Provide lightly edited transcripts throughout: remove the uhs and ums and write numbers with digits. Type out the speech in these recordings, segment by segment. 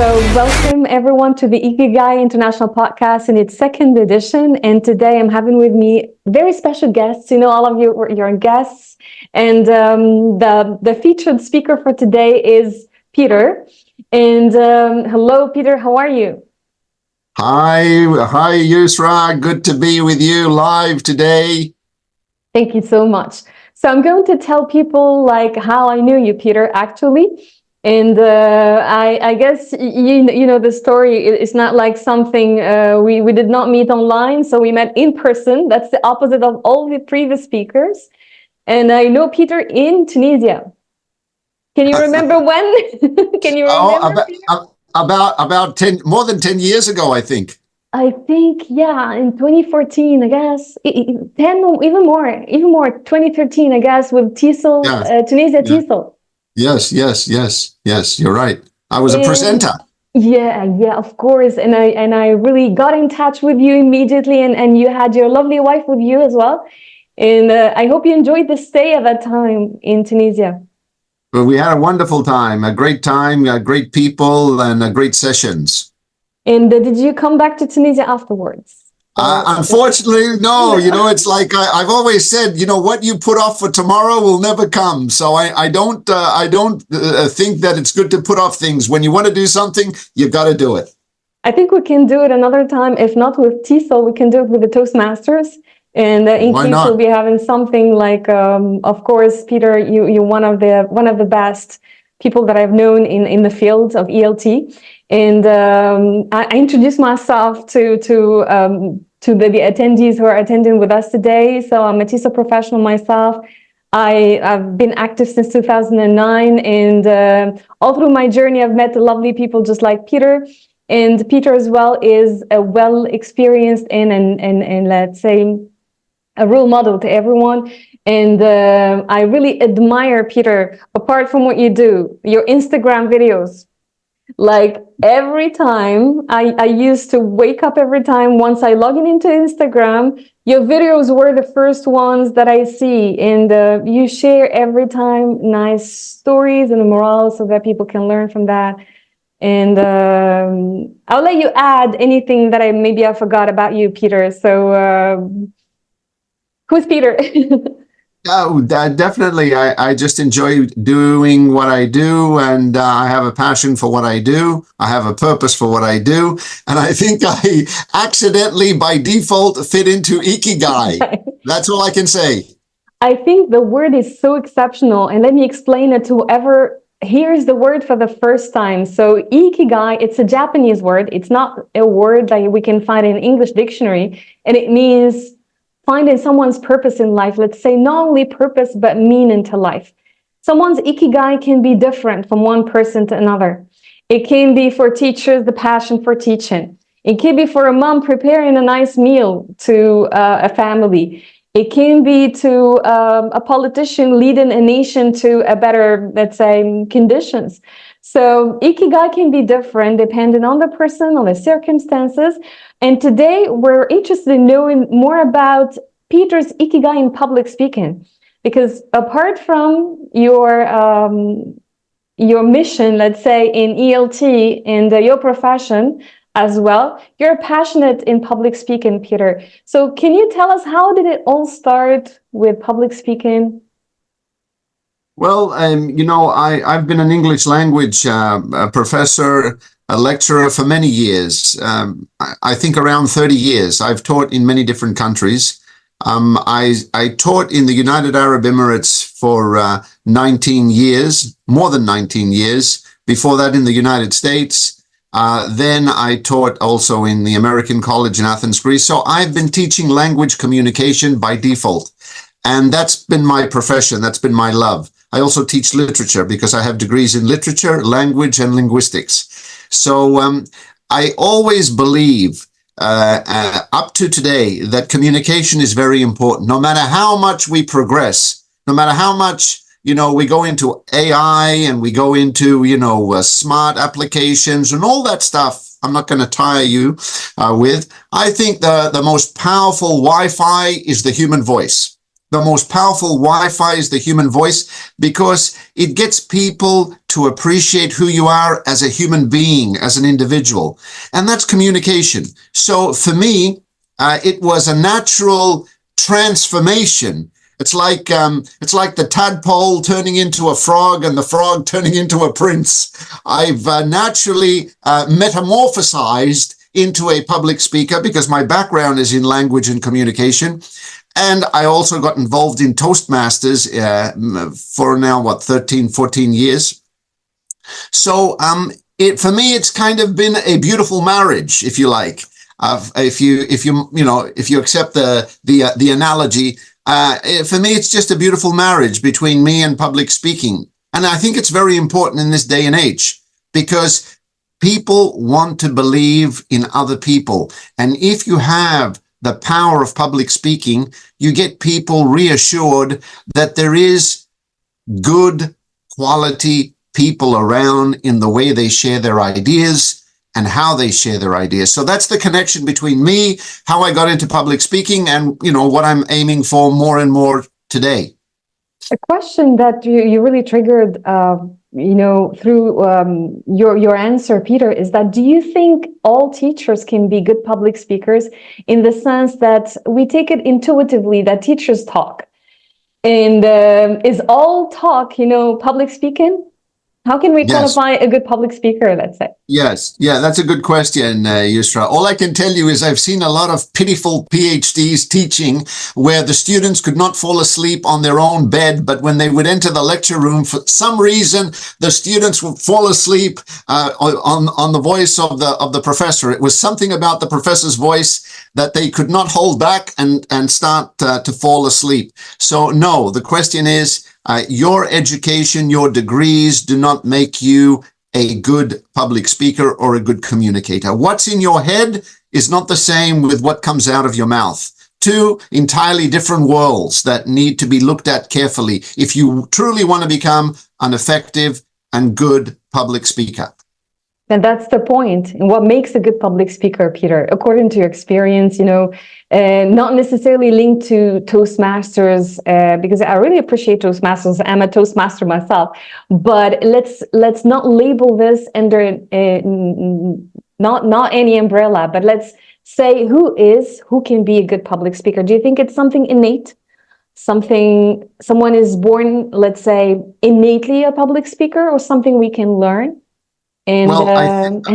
So welcome everyone to the IKIGAI International Podcast in its second edition. And today I'm having with me very special guests. You know, all of you, you're guests. And the featured speaker for today is Peter. And hello, Peter, how are you? Hi, Yousra. Good to be with you live today. Thank you so much. So I'm going to tell people like how I knew you, Peter, actually. And I guess you know the story. It's not like something we did not meet online, so we met in person. That's the opposite of all the previous speakers. And I know Peter in Tunisia. Can you remember when? Can you remember? About more than 10 years ago, I think. I think, yeah, in 2014, I guess, 10, even more, 2013, I guess, with TESOL, Yeah. Tunisia Yeah. TESOL. Yes, you're right. I was a presenter. Yeah, of course. And I really got in touch with you immediately, and you had your lovely wife with you as well. And I hope you enjoyed the stay at that time in Tunisia. Well, we had a wonderful time, great people, and great sessions. And did you come back to Tunisia afterwards? Unfortunately, no. You know, it's like I've always said, you know, what you put off for tomorrow will never come. So I don't think that it's good to put off things. When you want to do something, you've got to do it. I think we can do it another time. If not with TESOL, we can do it with the Toastmasters. And in case we'll be having something like, of course, Peter, you're one of the best people that I've known in the field of ELT. And I introduced myself to the attendees who are attending with us today. So I'm a TESOL professional myself. I've been active since 2009, and all through my journey, I've met lovely people just like Peter. And Peter as well is a well experienced and let's say a role model to everyone. And I really admire, Peter, apart from what you do, your Instagram videos. Like every time I used to wake up every time once I log in into Instagram, your videos were the first ones that I see. And you share every time nice stories and morale so that people can learn from that. And I'll let you add anything that I forgot about you, Peter. So who's Peter? Oh, definitely. I just enjoy doing what I do, and I have a passion for what I do. I have a purpose for what I do, and I think I accidentally, by default, fit into Ikigai. That's all I can say. I think the word is so exceptional, and let me explain it to whoever hears the word for the first time. So Ikigai, it's a Japanese word. It's not a word that we can find in an English dictionary, and it means finding someone's purpose in life. Let's say not only purpose, but meaning to life. Someone's Ikigai can be different from one person to another. It can be for teachers, the passion for teaching. It can be for a mom preparing a nice meal to a family. It can be to a politician leading a nation to a better, let's say, conditions. So Ikigai can be different depending on the person, on the circumstances. And today we're interested in knowing more about Peter's Ikigai in public speaking, because apart from your mission, let's say in ELT and your profession as well, you're passionate in public speaking, Peter. So can you tell us how did it all start with public speaking? Well, you know, I've been an English language professor, a lecturer for many years. I think around 30 years. I've taught in many different countries. I taught in the United Arab Emirates for 19 years, more than 19 years. Before that, in the United States. Then I taught also in the American College in Athens, Greece. So I've been teaching language communication by default. And that's been my profession. That's been my love. I also teach literature because I have degrees in literature, language, and linguistics. So I always believe up to today that communication is very important. No matter how much we progress, no matter how much, you know, we go into AI and we go into, you know, smart applications and all that stuff, I'm not going to tire you with. I think the most powerful Wi-Fi is the human voice. the most powerful Wi-Fi is the human voice, because it gets people to appreciate who you are as a human being, as an individual. And that's communication. So for me, it was a natural transformation. It's like the tadpole turning into a frog and the frog turning into a prince. I've naturally metamorphosized into a public speaker because my background is in language and communication. And I also got involved in Toastmasters for now, 13, 14 years. So for me, it's kind of been a beautiful marriage, if you like. If you accept the analogy, for me, it's just a beautiful marriage between me and public speaking. And I think it's very important in this day and age, because people want to believe in other people. And if you have the power of public speaking, you get people reassured that there is good quality people around in the way they share their ideas and how they share their ideas. So that's the connection between me, how I got into public speaking, and what I'm aiming for more and more today. A question that you really triggered through your answer, Peter, is that, do you think all teachers can be good public speakers, in the sense that we take it intuitively that teachers talk, and is all talk public speaking? How can we qualify a good public speaker, let's say? Yes. Yeah, that's a good question, Yousra. All I can tell you is I've seen a lot of pitiful PhDs teaching where the students could not fall asleep on their own bed, but when they would enter the lecture room, for some reason, the students would fall asleep on the voice of the professor. It was something about the professor's voice that they could not hold back and start to fall asleep. So no, the question is, your education, your degrees do not make you a good public speaker or a good communicator. What's in your head is not the same with what comes out of your mouth. Two entirely different worlds that need to be looked at carefully if you truly want to become an effective and good public speaker. And that's the point. And what makes a good public speaker, Peter, according to your experience, not necessarily linked to Toastmasters, because I really appreciate Toastmasters. I'm a Toastmaster myself, but let's not label this under not any umbrella, but let's say who can be a good public speaker. Do you think it's something innate? Someone is born, let's say, innately a public speaker, or something we can learn? And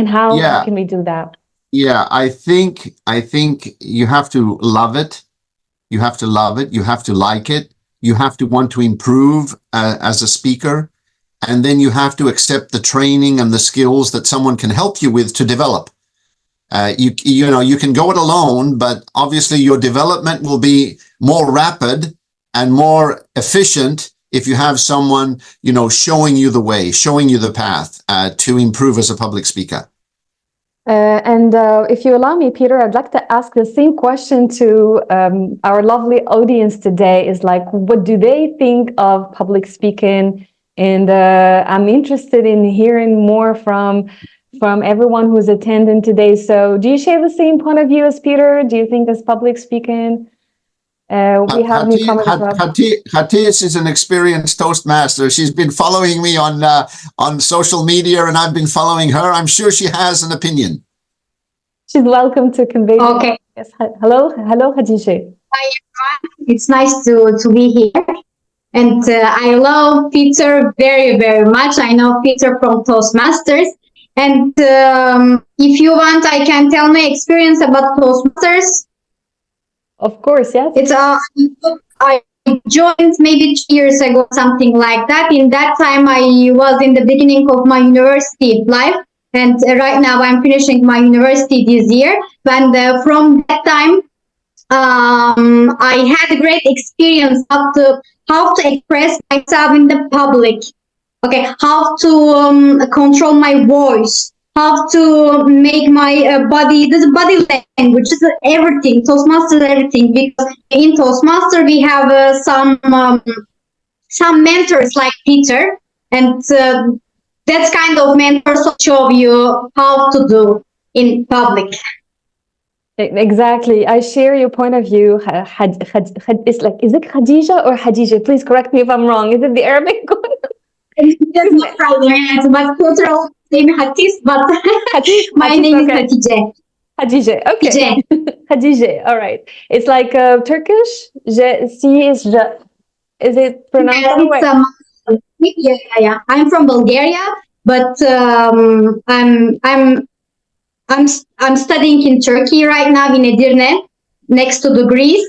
how can we do that? Yeah, I think you have to love it. You have to love it. You have to like it. You have to want to improve as a speaker. And then you have to accept the training and the skills that someone can help you with to develop. You can go it alone, but obviously your development will be more rapid and more efficient if you have someone, showing you the way, showing you the path to improve as a public speaker. And if you allow me, Peter, I'd like to ask the same question to our lovely audience today, is like, what do they think of public speaking? And I'm interested in hearing more from everyone who's attending today. So do you share the same point of view as Peter? Do you think as public speaking? We have newcomers as well. Hatice is an experienced Toastmaster. She's been following me on social media, and I've been following her. I'm sure she has an opinion. She's welcome to convey. Okay. Yes. Hello, Hatice. Hi, everyone. It's nice to be here. And I love Peter very, very much. I know Peter from Toastmasters. And if you want, I can tell my experience about Toastmasters. Of course, yes. It's I joined maybe 2 years ago, something like that. In that time, I was in the beginning of my university life, and right now I'm finishing my university this year. And from that time, I had a great experience of how to express myself in the public. Okay, how to control my voice. How to make my body language, is everything, Toastmasters, everything. Because in Toastmaster we have some mentors like Peter, and that kind of mentors will show you how to do in public. Exactly. I share your point of view. It's like, is it Khadija or Hadija? Please correct me if I'm wrong. Is it the Arabic one? That's not problem, yes, but cultural name Hatis, but my name is Okay. Hatice. Hadija. Okay. Hatice. Hadija. All right. It's like Turkish. Is it pronounced Yes, that way? yeah. I'm from Bulgaria, but I'm studying in Turkey right now in Edirne, next to the Greece.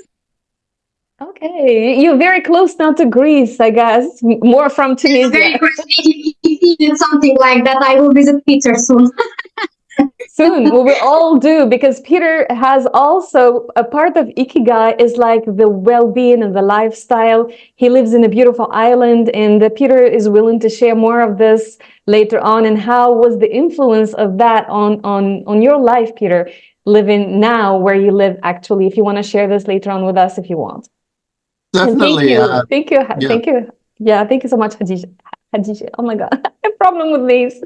Okay. You're very close now to Greece, I guess. More from Tunisia. Very close. If something like that, I will visit Peter soon. Soon, we will all do, because Peter has also a part of Ikigai is like the well-being and the lifestyle. He lives in a beautiful island, and Peter is willing to share more of this later on. And how was the influence of that on your life, Peter, living now where you live actually? If you want to share this later on with us, if you want. Definitely. Thank you. Yeah, thank you so much, Hadija. Hadija. Oh my God, I have a problem with these.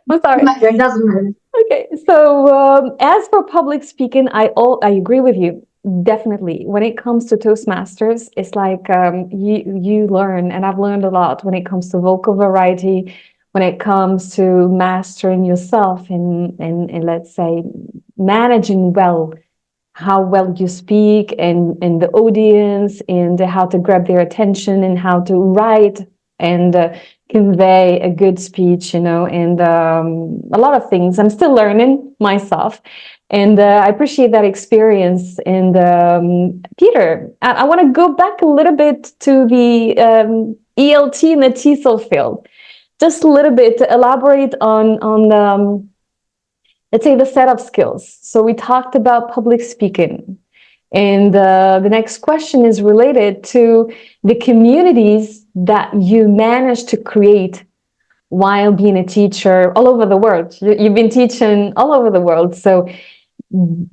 I'm sorry. It doesn't matter. Okay, so as for public speaking, I agree with you. Definitely, when it comes to Toastmasters, it's like you learn, and I've learned a lot when it comes to vocal variety, when it comes to mastering yourself, and let's say managing well how well you speak and the audience, and how to grab their attention, and how to write and convey a good speech, and a lot of things. I'm still learning myself, and I appreciate that experience. And Peter, I want to go back a little bit to the ELT and the TESOL field, just a little bit to elaborate on let's say the set of skills. So we talked about public speaking, and the next question is related to the communities that you managed to create while being a teacher all over the world. You've been teaching all over the world. So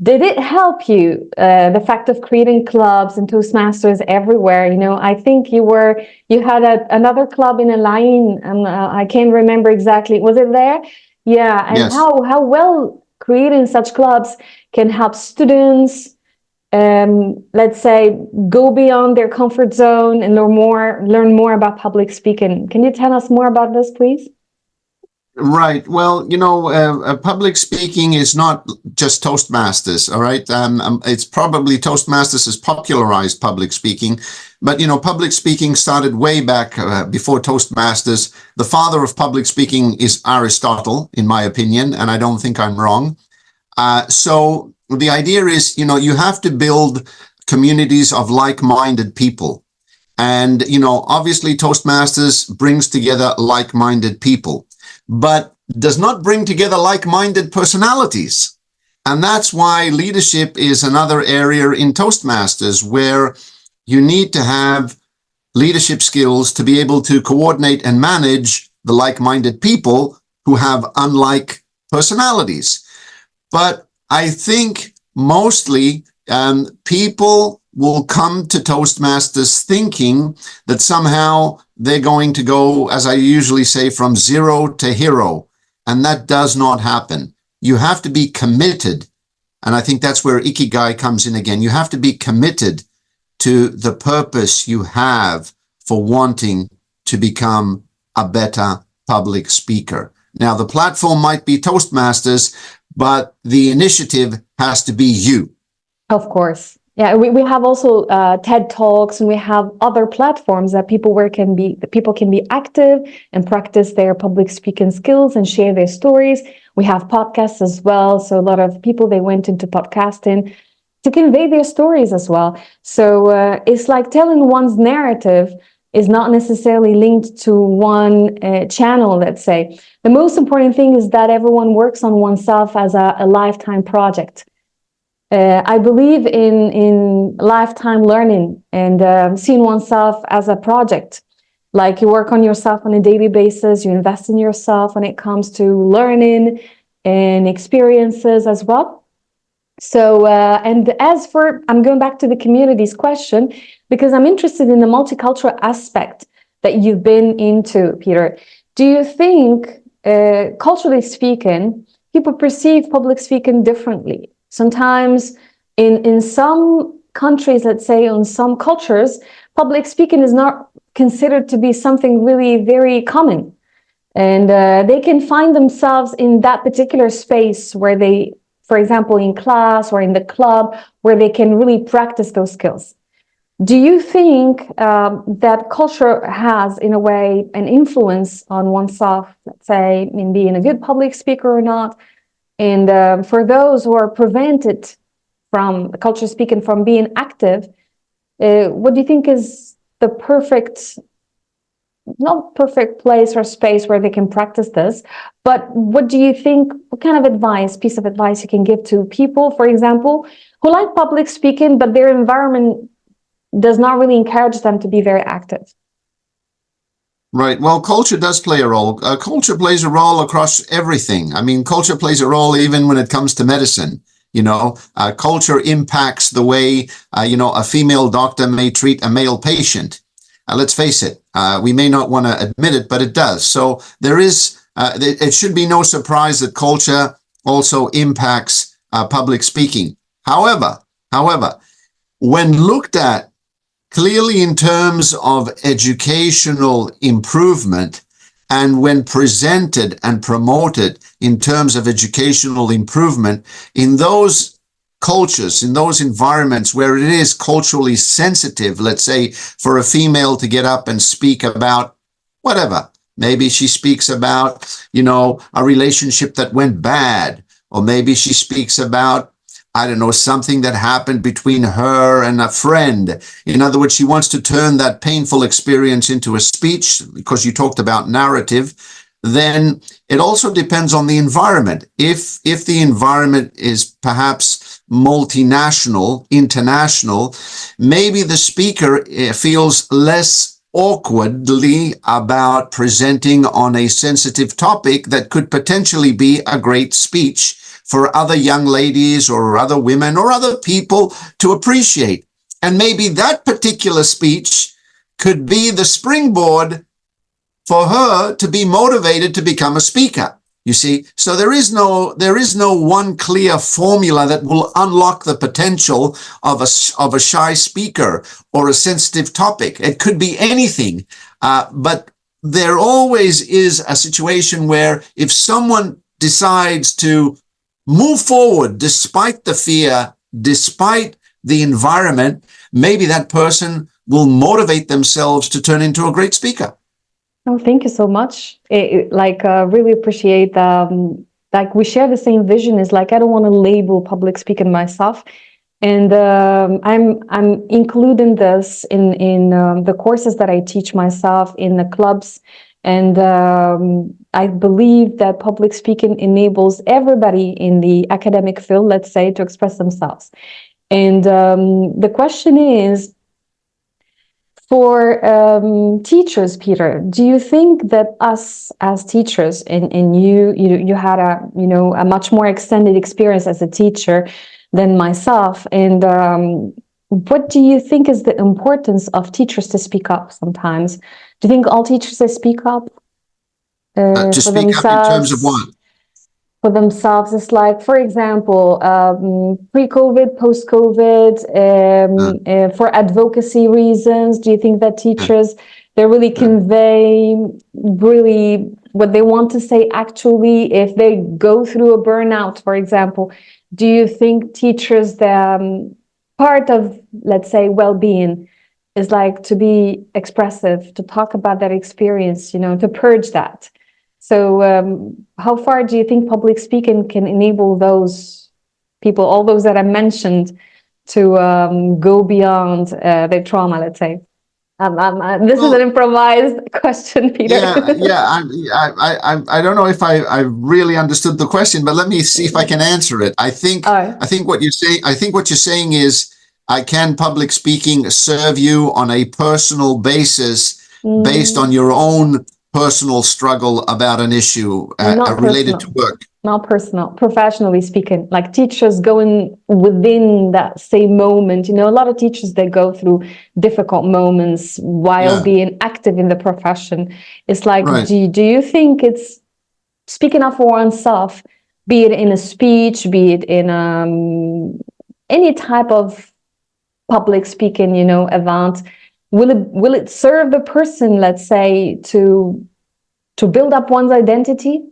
did it help you, the fact of creating clubs and Toastmasters everywhere? I think you had another club in Elaine, and I can't remember exactly. Was it there? Yeah. And Yes. how well creating such clubs can help students, let's say, go beyond their comfort zone and learn more about public speaking. Can you tell us more about this, please? Right. Well, public speaking is not just Toastmasters, all right? It's probably Toastmasters has popularized public speaking, but, public speaking started way back before Toastmasters. The father of public speaking is Aristotle, in my opinion, and I don't think I'm wrong. So the idea is, you have to build communities of like-minded people. And, obviously Toastmasters brings together like-minded people, but does not bring together like-minded personalities. And that's why leadership is another area in Toastmasters, where you need to have leadership skills to be able to coordinate and manage the like-minded people who have unlike personalities. But I think mostly people will come to Toastmasters thinking that somehow they're going to go, as I usually say, from zero to hero. And that does not happen. You have to be committed. And I think that's where Ikigai comes in again. You have to be committed to the purpose you have for wanting to become a better public speaker. Now, the platform might be Toastmasters, but the initiative has to be you. Of course. Yeah, we have also TED Talks, and we have other platforms that people can be active and practice their public speaking skills and share their stories. We have podcasts as well. So a lot of people, they went into podcasting to convey their stories as well. So it's like telling one's narrative is not necessarily linked to one channel, let's say. The most important thing is that everyone works on oneself as a lifetime project. I believe in lifetime learning and seeing oneself as a project. Like you work on yourself on a daily basis, you invest in yourself when it comes to learning and experiences as well. So, and as for, I'm going back to the communities question, because I'm interested in the multicultural aspect that you've been into, Peter. Do you think, culturally speaking, people perceive public speaking differently? Sometimes in some countries, let's say, in some cultures, public speaking is not considered to be something really very common. And they can find themselves in that particular space where they, for example, in class or in the club, where they can really practice those skills. Do you think that culture has, in a way, an influence on oneself, let's say, in being a good public speaker or not? And for those who are prevented from culture speaking from being active, what do you think is the perfect, not perfect place or space where they can practice this, but what do you think, what kind of advice, piece of advice you can give to people, for example, who like public speaking, but their environment does not really encourage them to be very active? Right. Well, culture does play a role. Culture plays a role across everything. I mean, culture plays a role even when it comes to medicine. Culture impacts the way, a female doctor may treat a male patient. Let's face it, we may not want to admit it, but it does. So there is, it should be no surprise that culture also impacts public speaking. However, when looked at clearly in terms of educational improvement, and when presented and promoted in terms of educational improvement, in those cultures, in those environments where it is culturally sensitive, let's say for a female to get up and speak about whatever, maybe she speaks about, a relationship that went bad, or maybe she speaks about, I don't know, something that happened between her and a friend. In other words, she wants to turn that painful experience into a speech, because you talked about narrative. Then it also depends on the environment. If the environment is perhaps multinational, international, maybe the speaker feels less awkwardly about presenting on a sensitive topic that could potentially be a great speech for other young ladies or other women or other people to appreciate. And maybe that particular speech could be the springboard for her to be motivated to become a speaker. You see, so there is no one clear formula that will unlock the potential of a shy speaker or a sensitive topic. It could be anything, but there always is a situation where if someone decides to move forward despite the fear, despite the environment, maybe that person will motivate themselves to turn into a great speaker. Oh, thank you so much. Really appreciate, we share the same vision. Is like, I don't want to label public speaking myself. And I'm including this in the courses that I teach myself in the clubs. And I believe that public speaking enables everybody in the academic field, let's say, to express themselves. And the question is, for teachers, Peter, do you think that us as teachers, and you had a much more extended experience as a teacher than myself, and what do you think is the importance of teachers to speak up sometimes? Do you think all teachers they speak up to speak up in terms of what? For themselves? It's like, for example, pre-COVID, post-COVID, for advocacy reasons. Do you think that teachers, they really convey really what they want to say actually if they go through a burnout, for example? Do you think teachers, part of, let's say, well-being is like to be expressive, to talk about that experience, to purge that? So how far do you think public speaking can enable those people, all those that I mentioned, to go beyond their trauma, let's say? This is an improvised question, Peter. I don't know if I really understood the question, but let me see if I can answer it. I think what you're saying is, can public speaking serve you on a personal basis based on your own personal struggle about an issue related to work? Not personal, professionally speaking, like teachers going within that same moment. A lot of teachers, they go through difficult moments while being active in the profession. It's like, do you think it's speaking up for oneself be it in a speech, be it in any type of public speaking, event, will it serve the person, let's say, to build up one's identity?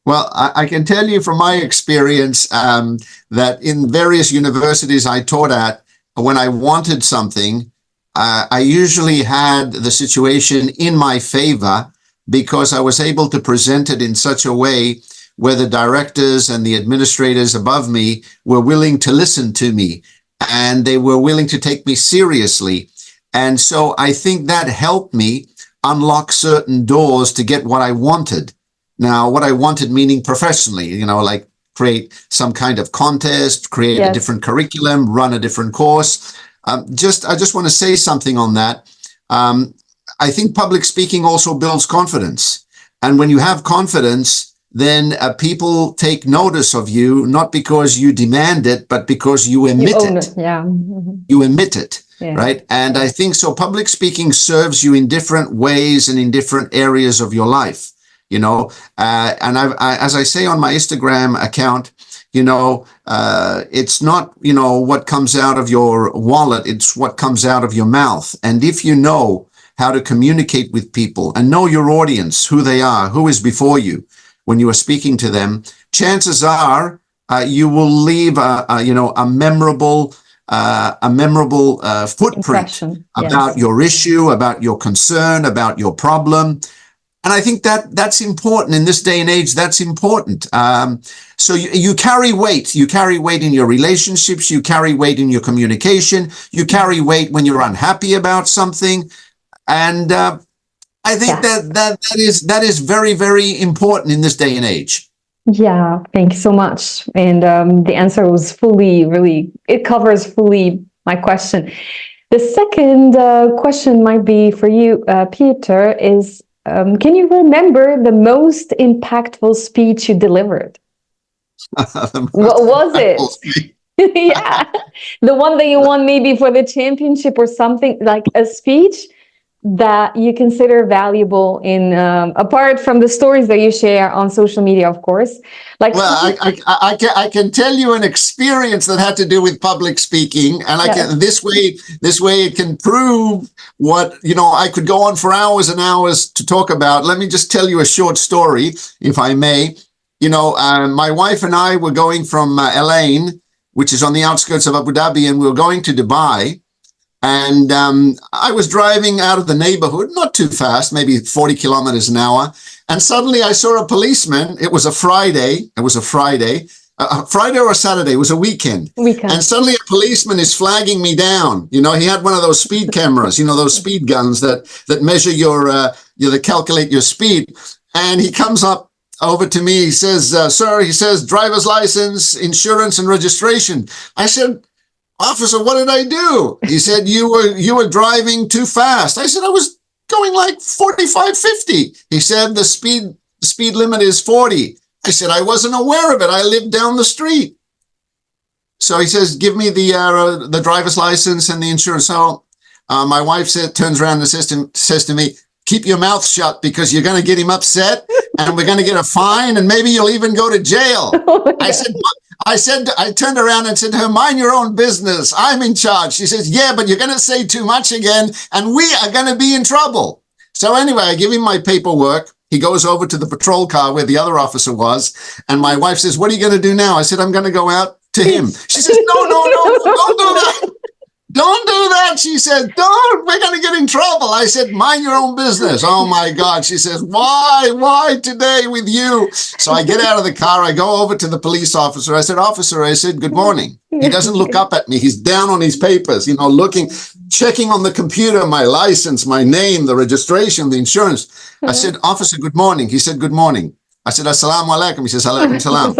Well, I can tell you from my experience that in various universities I taught at, when I wanted something, I usually had the situation in my favor because I was able to present it in such a way where the directors and the administrators above me were willing to listen to me, and they were willing to take me seriously. And so I think that helped me unlock certain doors to get what I wanted. Now, what I wanted, meaning professionally, like create some kind of contest, create a different curriculum, run a different course. I just want to say something on that. I think public speaking also builds confidence. And when you have confidence, then people take notice of you, not because you demand it, but because you emit it. Yeah. You emit it, right? And I think so public speaking serves you in different ways and in different areas of your life. And as I say on my Instagram account, it's not, what comes out of your wallet, it's what comes out of your mouth. And if you know how to communicate with people and know your audience, who they are, who is before you when you are speaking to them, chances are you will leave a memorable footprint about your issue, about your concern, about your problem. And I think that's important in this day and age. That's important. So you carry weight. You carry weight in your relationships. You carry weight in your communication. You carry weight when you're unhappy about something. And I think that is very, very important in this day and age. Yeah, thank you so much. And the answer was it covers fully my question. The second question might be for you, Peter, is, can you remember the most impactful speech you delivered? What was it? Yeah, the one that you won maybe for the championship or something, like a speech that you consider valuable in apart from the stories that you share on social media, of course. I can tell you an experience that had to do with public speaking, and this way it can prove what I could go on for hours and hours to talk about. Let me just tell you a short story, if I may. My wife and I were going from Elaine, which is on the outskirts of Abu Dhabi, and we were going to Dubai. And I was driving out of the neighborhood, not too fast, maybe 40 kilometers an hour. And suddenly I saw a policeman. It was a Friday. Friday or a Saturday. It was a weekend. And suddenly a policeman is flagging me down. He had one of those speed cameras, those speed guns that measure that calculate your speed. And he comes up over to me. He says, sir, he says, driver's license, insurance, and registration. I said, officer, what did I do? He said, you were driving too fast. I said, I was going like 45, 50. He said, the speed limit is 40. I said, I wasn't aware of it. I lived down the street. So he says, give me the driver's license and the insurance. So my wife turns around and says to me, keep your mouth shut because you're going to get him upset and we're going to get a fine and maybe you'll even go to jail. I turned around and said to her, mind your own business. I'm in charge. She says, yeah, but you're going to say too much again and we are going to be in trouble. So anyway, I give him my paperwork. He goes over to the patrol car where the other officer was. And my wife says, what are you going to do now? I said, I'm going to go out to him. She says, no, don't do that. Don't do that. She said, don't, we're going to get in trouble. I said, mind your own business. Oh my God. She says, why today with you? So I get out of the car. I go over to the police officer. I said, officer, I said, good morning. He doesn't look up at me. He's down on his papers, checking on the computer, my license, my name, the registration, the insurance. I said, officer, good morning. He said, good morning. I said, assalamu alaikum. He says, alaikum salam.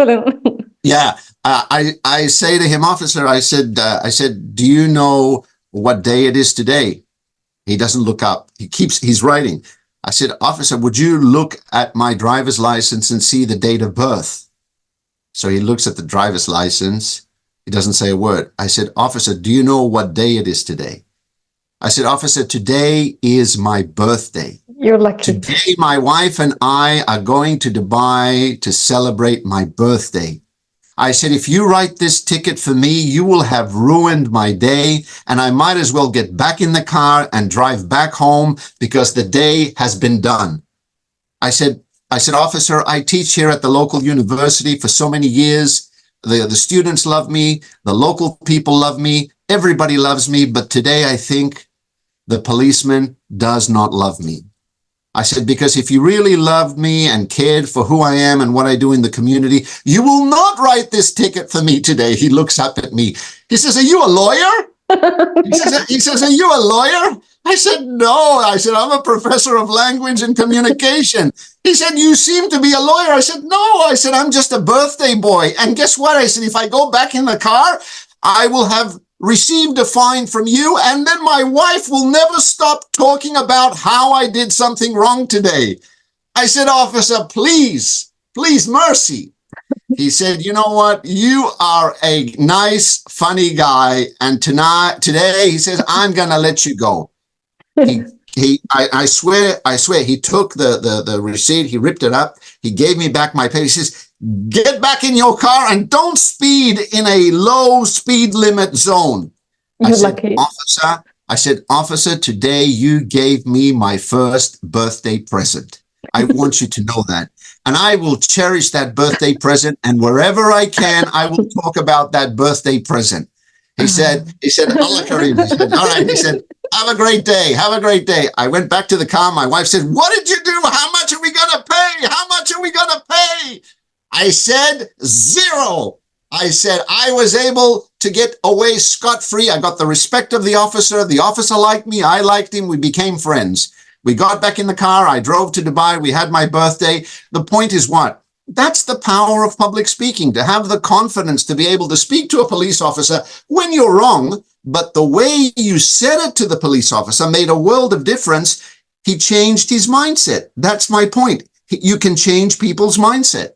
Yeah. I say to him, officer, I said, do you know what day it is today? He doesn't look up. He's writing. I said, officer, would you look at my driver's license and see the date of birth? So he looks at the driver's license. He doesn't say a word. I said, officer, do you know what day it is today? I said, officer, today is my birthday. You're lucky. Today, my wife and I are going to Dubai to celebrate my birthday. I said, if you write this ticket for me, you will have ruined my day, and I might as well get back in the car and drive back home because the day has been done. I said, officer, I teach here at the local university for so many years. The students love me. The local people love me. Everybody loves me. But today I think the policeman does not love me. I said, because if you really loved me and cared for who I am and what I do in the community, you will not write this ticket for me today. He looks up at me. He says, are you a lawyer? He says, are you a lawyer? I said, no. I said, I'm a professor of language and communication. He said, you seem to be a lawyer. I said, no. I said, I'm just a birthday boy. And guess what? I said, if I go back in the car, I will have received a fine from you, and then my wife will never stop talking about how I did something wrong today. I said, officer, please, mercy. He said, you know what? You are a nice, funny guy. And today, he says, I'm going to let you go. I swear, he took the receipt, he ripped it up, he gave me back my pay. He says, get back in your car and don't speed in a low speed limit zone. You're lucky. I said, officer, today you gave me my first birthday present. I want you to know that. And I will cherish that birthday present. And wherever I can, I will talk about that birthday present. He said, Allah Kareem. He said, all right. He said, have a great day. Have a great day. I went back to the car. My wife said, what did you do? How much are we going to pay? How much are we going to pay? I said, zero. I said, I was able to get away scot-free. I got the respect of the officer. The officer liked me. I liked him. We became friends. We got back in the car. I drove to Dubai. We had my birthday. The point is what? That's the power of public speaking, to have the confidence to be able to speak to a police officer when you're wrong, but the way you said it to the police officer made a world of difference. He changed his mindset. That's my point. You can change people's mindset.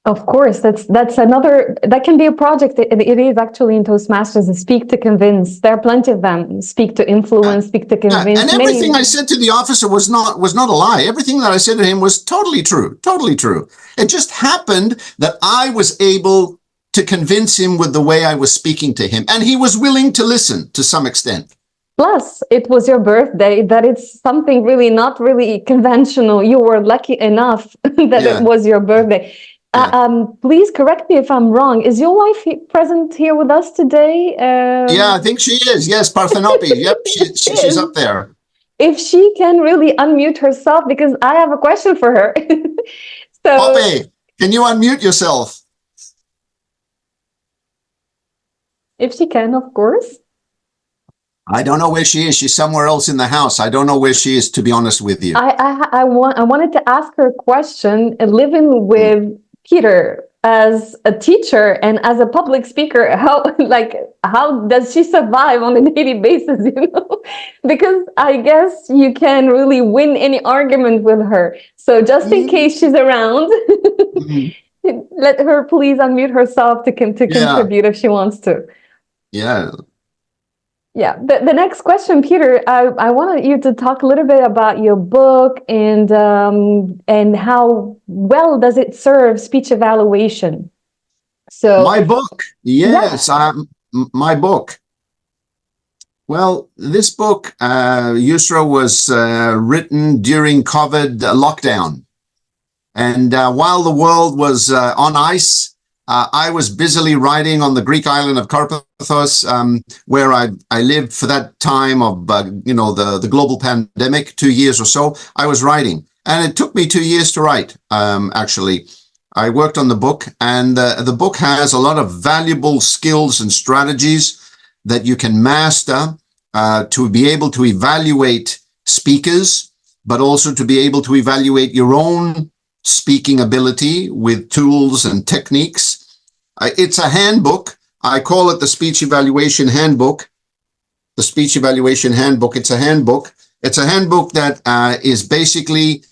Of course, that's another, that can be a project. It is actually in Toastmasters, Speak to Convince. There are plenty of them. Speak to influence, speak to convince. And everything I said to the officer was not a lie. Everything that I said to him was totally true, totally true. It just happened that I was able to convince him with the way I was speaking to him. And he was willing to listen to some extent. Plus, it was your birthday, that it's something really not really conventional. You were lucky enough that it was your birthday. Please correct me if I'm wrong. Is your wife present here with us today? Yeah, I think she is. Yes, Parthenope. Yep, she's up there. If she can really unmute herself, because I have a question for her. So, Poppy, can you unmute yourself? If she can, of course. I don't know where she is. She's somewhere else in the house. I don't know where she is, to be honest with you. I wanted to ask her a question. Living with Peter as a teacher and as a public speaker, how does she survive on a daily basis, because I guess you can really win any argument with her. So just in case she's around, let her please unmute herself to contribute if she wants to. Yeah. The next question, Peter, I wanted you to talk a little bit about your book and how well does it serve speech evaluation. So my book, yes, my book. Well, this book, Yousra, was written during COVID lockdown, and while the world was on ice, I was busily writing on the Greek island of Karpathos, where I lived for that time of, the global pandemic, 2 years or so. I was writing, and it took me 2 years to write, actually. I worked on the book, and the book has a lot of valuable skills and strategies that you can master to be able to evaluate speakers, but also to be able to evaluate your own speaking ability with tools and techniques. It's a handbook. I call it the Speech Evaluation Handbook. The Speech Evaluation Handbook. It's a handbook. It's a handbook that is basically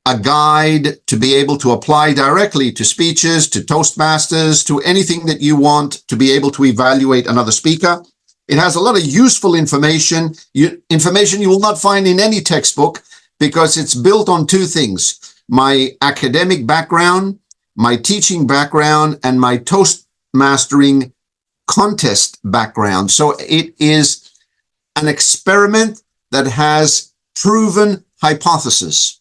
a guide to be able to apply directly to speeches, to Toastmasters, to anything that you want to be able to evaluate another speaker. It has a lot of useful information you will not find in any textbook, because it's built on two things: my academic background, my teaching background, and my Toastmastering contest background. So it is an experiment that has proven hypothesis.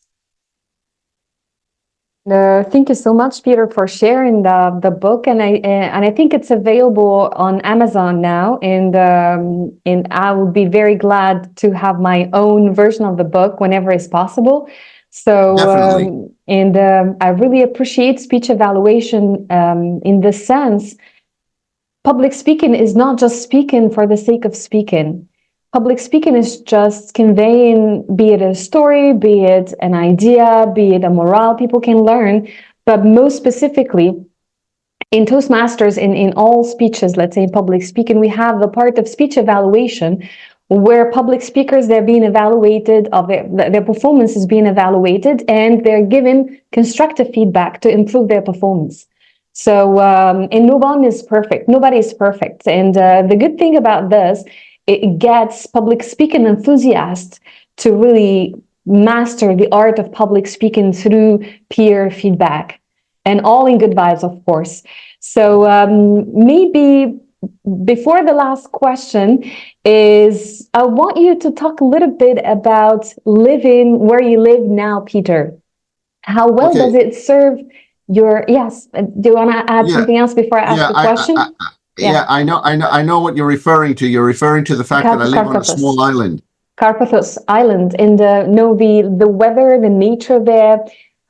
Thank you so much, Peter, for sharing the book, and I think it's available on Amazon now, and I would be very glad to have my own version of the book whenever it's possible. So I really appreciate speech evaluation in the sense, public speaking is not just speaking for the sake of speaking. Public speaking is just conveying, be it a story, be it an idea, be it a morale people can learn. But most specifically, in Toastmasters, in all speeches, let's say in public speaking, we have the part of speech evaluation where public speakers, they're being evaluated, of their performance is being evaluated, and they're given constructive feedback to improve their performance. So, and no one is perfect. Nobody is perfect. And the good thing about this, it gets public speaking enthusiasts to really master the art of public speaking through peer feedback, and all in good vibes, of course. So maybe before the last question is, I want you to talk a little bit about living where you live now, Peter. How well does it serve your, yes, do you want to add something else before I ask the question? I know what you're referring to. You're referring to the fact that I live on a small island. Karpathos Island, and the weather, the nature there.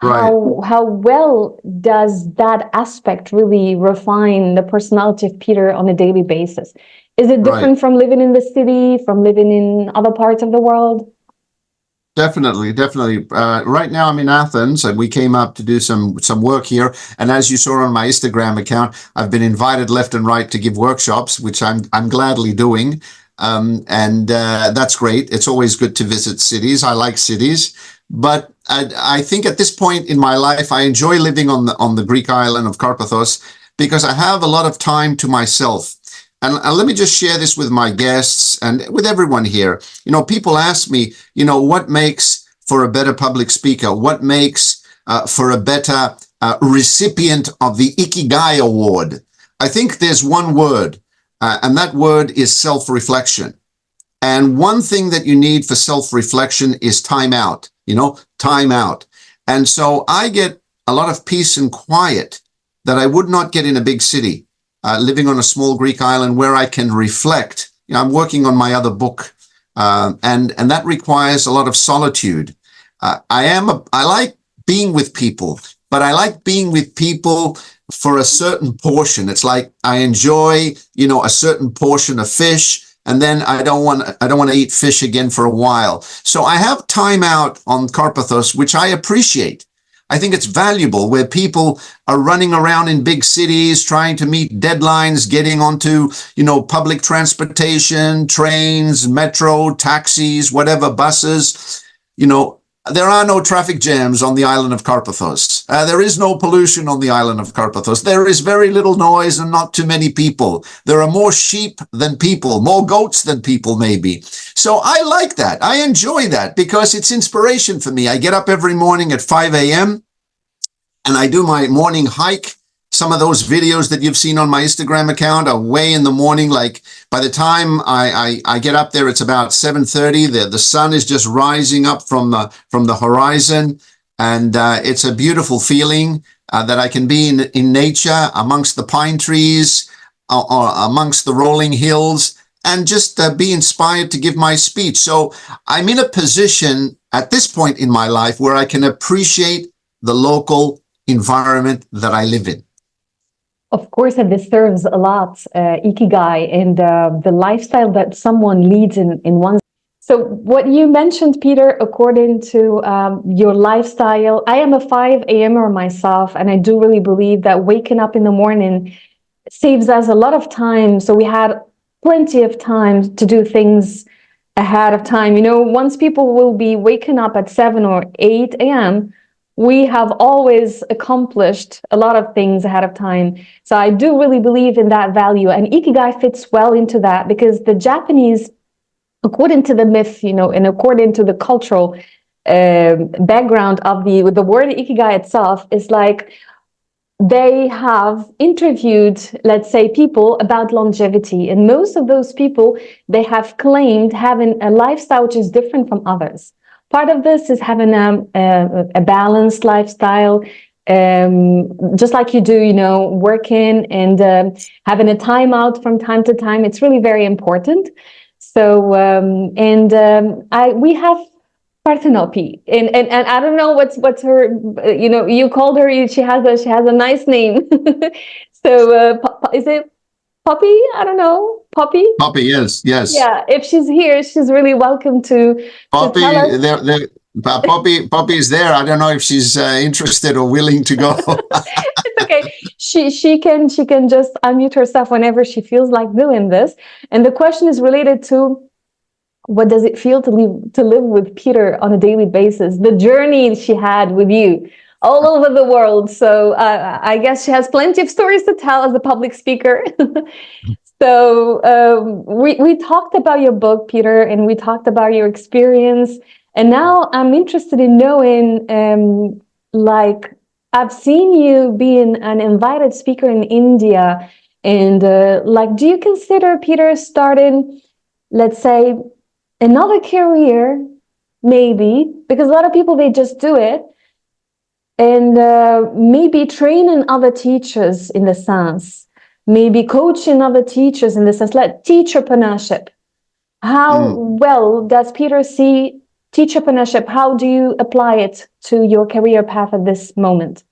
How well does that aspect really refine the personality of Peter on a daily basis? Is it different from living in the city, from living in other parts of the world? Definitely. Right now I'm in Athens, and we came up to do some work here. And as you saw on my Instagram account, I've been invited left and right to give workshops, which I'm gladly doing. And that's great. It's always good to visit cities. I like cities, but I think at this point in my life, I enjoy living on the Greek island of Karpathos because I have a lot of time to myself. And let me just share this with my guests and with everyone here. People ask me, what makes for a better public speaker? What makes for a better recipient of the IKIGAI award? I think there's one word, and that word is self-reflection. And one thing that you need for self-reflection is time out, time out. And so I get a lot of peace and quiet that I would not get in a big city. Living on a small Greek island where I can reflect. I'm working on my other book, and that requires a lot of solitude. I like being with people, but I like being with people for a certain portion. It's like I enjoy, a certain portion of fish, and then I don't want to eat fish again for a while. So I have time out on Karpathos, which I appreciate. I think it's valuable where people are running around in big cities, trying to meet deadlines, getting onto, public transportation, trains, metro, taxis, whatever, buses. There are no traffic jams on the island of Karpathos. There is no pollution on the island of Karpathos. There is very little noise and not too many people. There are more sheep than people, more goats than people maybe. So I like that. I enjoy that because it's inspiration for me. I get up every morning at 5 a.m. and I do my morning hike. Some of those videos that you've seen on my Instagram account are way in the morning. Like by the time I get up there, it's about 7:30. The sun is just rising up from the horizon. And it's a beautiful feeling that I can be in nature amongst the pine trees or amongst the rolling hills and just be inspired to give my speech. So I'm in a position at this point in my life where I can appreciate the local environment that I live in. Of course, it deserves a lot, Ikigai, and the lifestyle that someone leads in one's. So what you mentioned, Peter, according to your lifestyle, I am a 5 a.m.er myself, and I do really believe that waking up in the morning saves us a lot of time. So we had plenty of time to do things ahead of time. Once people will be waking up at 7 or 8 a.m., we have always accomplished a lot of things ahead of time. So I do really believe in that value. And Ikigai fits well into that, because the Japanese, according to the myth, and according to the cultural, they believe that waking up in the morning, saves them a lot of time. So we had plenty of time to do things ahead of time. So I do really believe in that value. And Ikigai fits well into that, because the Japanese, according to the myth, and according to the cultural, they believe that waking up in the morning saves them a lot of time. So I do really believe in that value. And Ikigai fits well into that, because the Japanese, according to the myth, and according to the cultural, background of the word Ikigai itself is like they have interviewed, let's say, people about longevity, and most of those people, they have claimed having a lifestyle which is different from others. Part of this is having a balanced lifestyle, just like you do, you know, working and having a time out from time to time. It's really very important. So, we have Parthenope, and I don't know what's her, you know, you called her, she has a nice name. So is it Poppy? I don't know, Poppy. Poppy, yes. Yeah, if she's here, she's really welcome to Poppy, tell us. Poppy is there. I don't know if she's interested or willing to go. It's okay. She can just unmute herself whenever she feels like doing this. And the question is related to, what does it feel to live with Peter on a daily basis? The journey she had with you all over the world. So I guess she has plenty of stories to tell as a public speaker. So we talked about your book, Peter, and we talked about your experience. And now I'm interested in knowing, like, I've seen you being an invited speaker in India. And like, do you consider, Peter, starting, let's say, another career, maybe, because a lot of people, they just do it, and maybe training other teachers in the sense, maybe coaching other teachers in the sense, like teacherpreneurship. How well does Peter see teacherpreneurship? How do you apply it to your career path at this moment?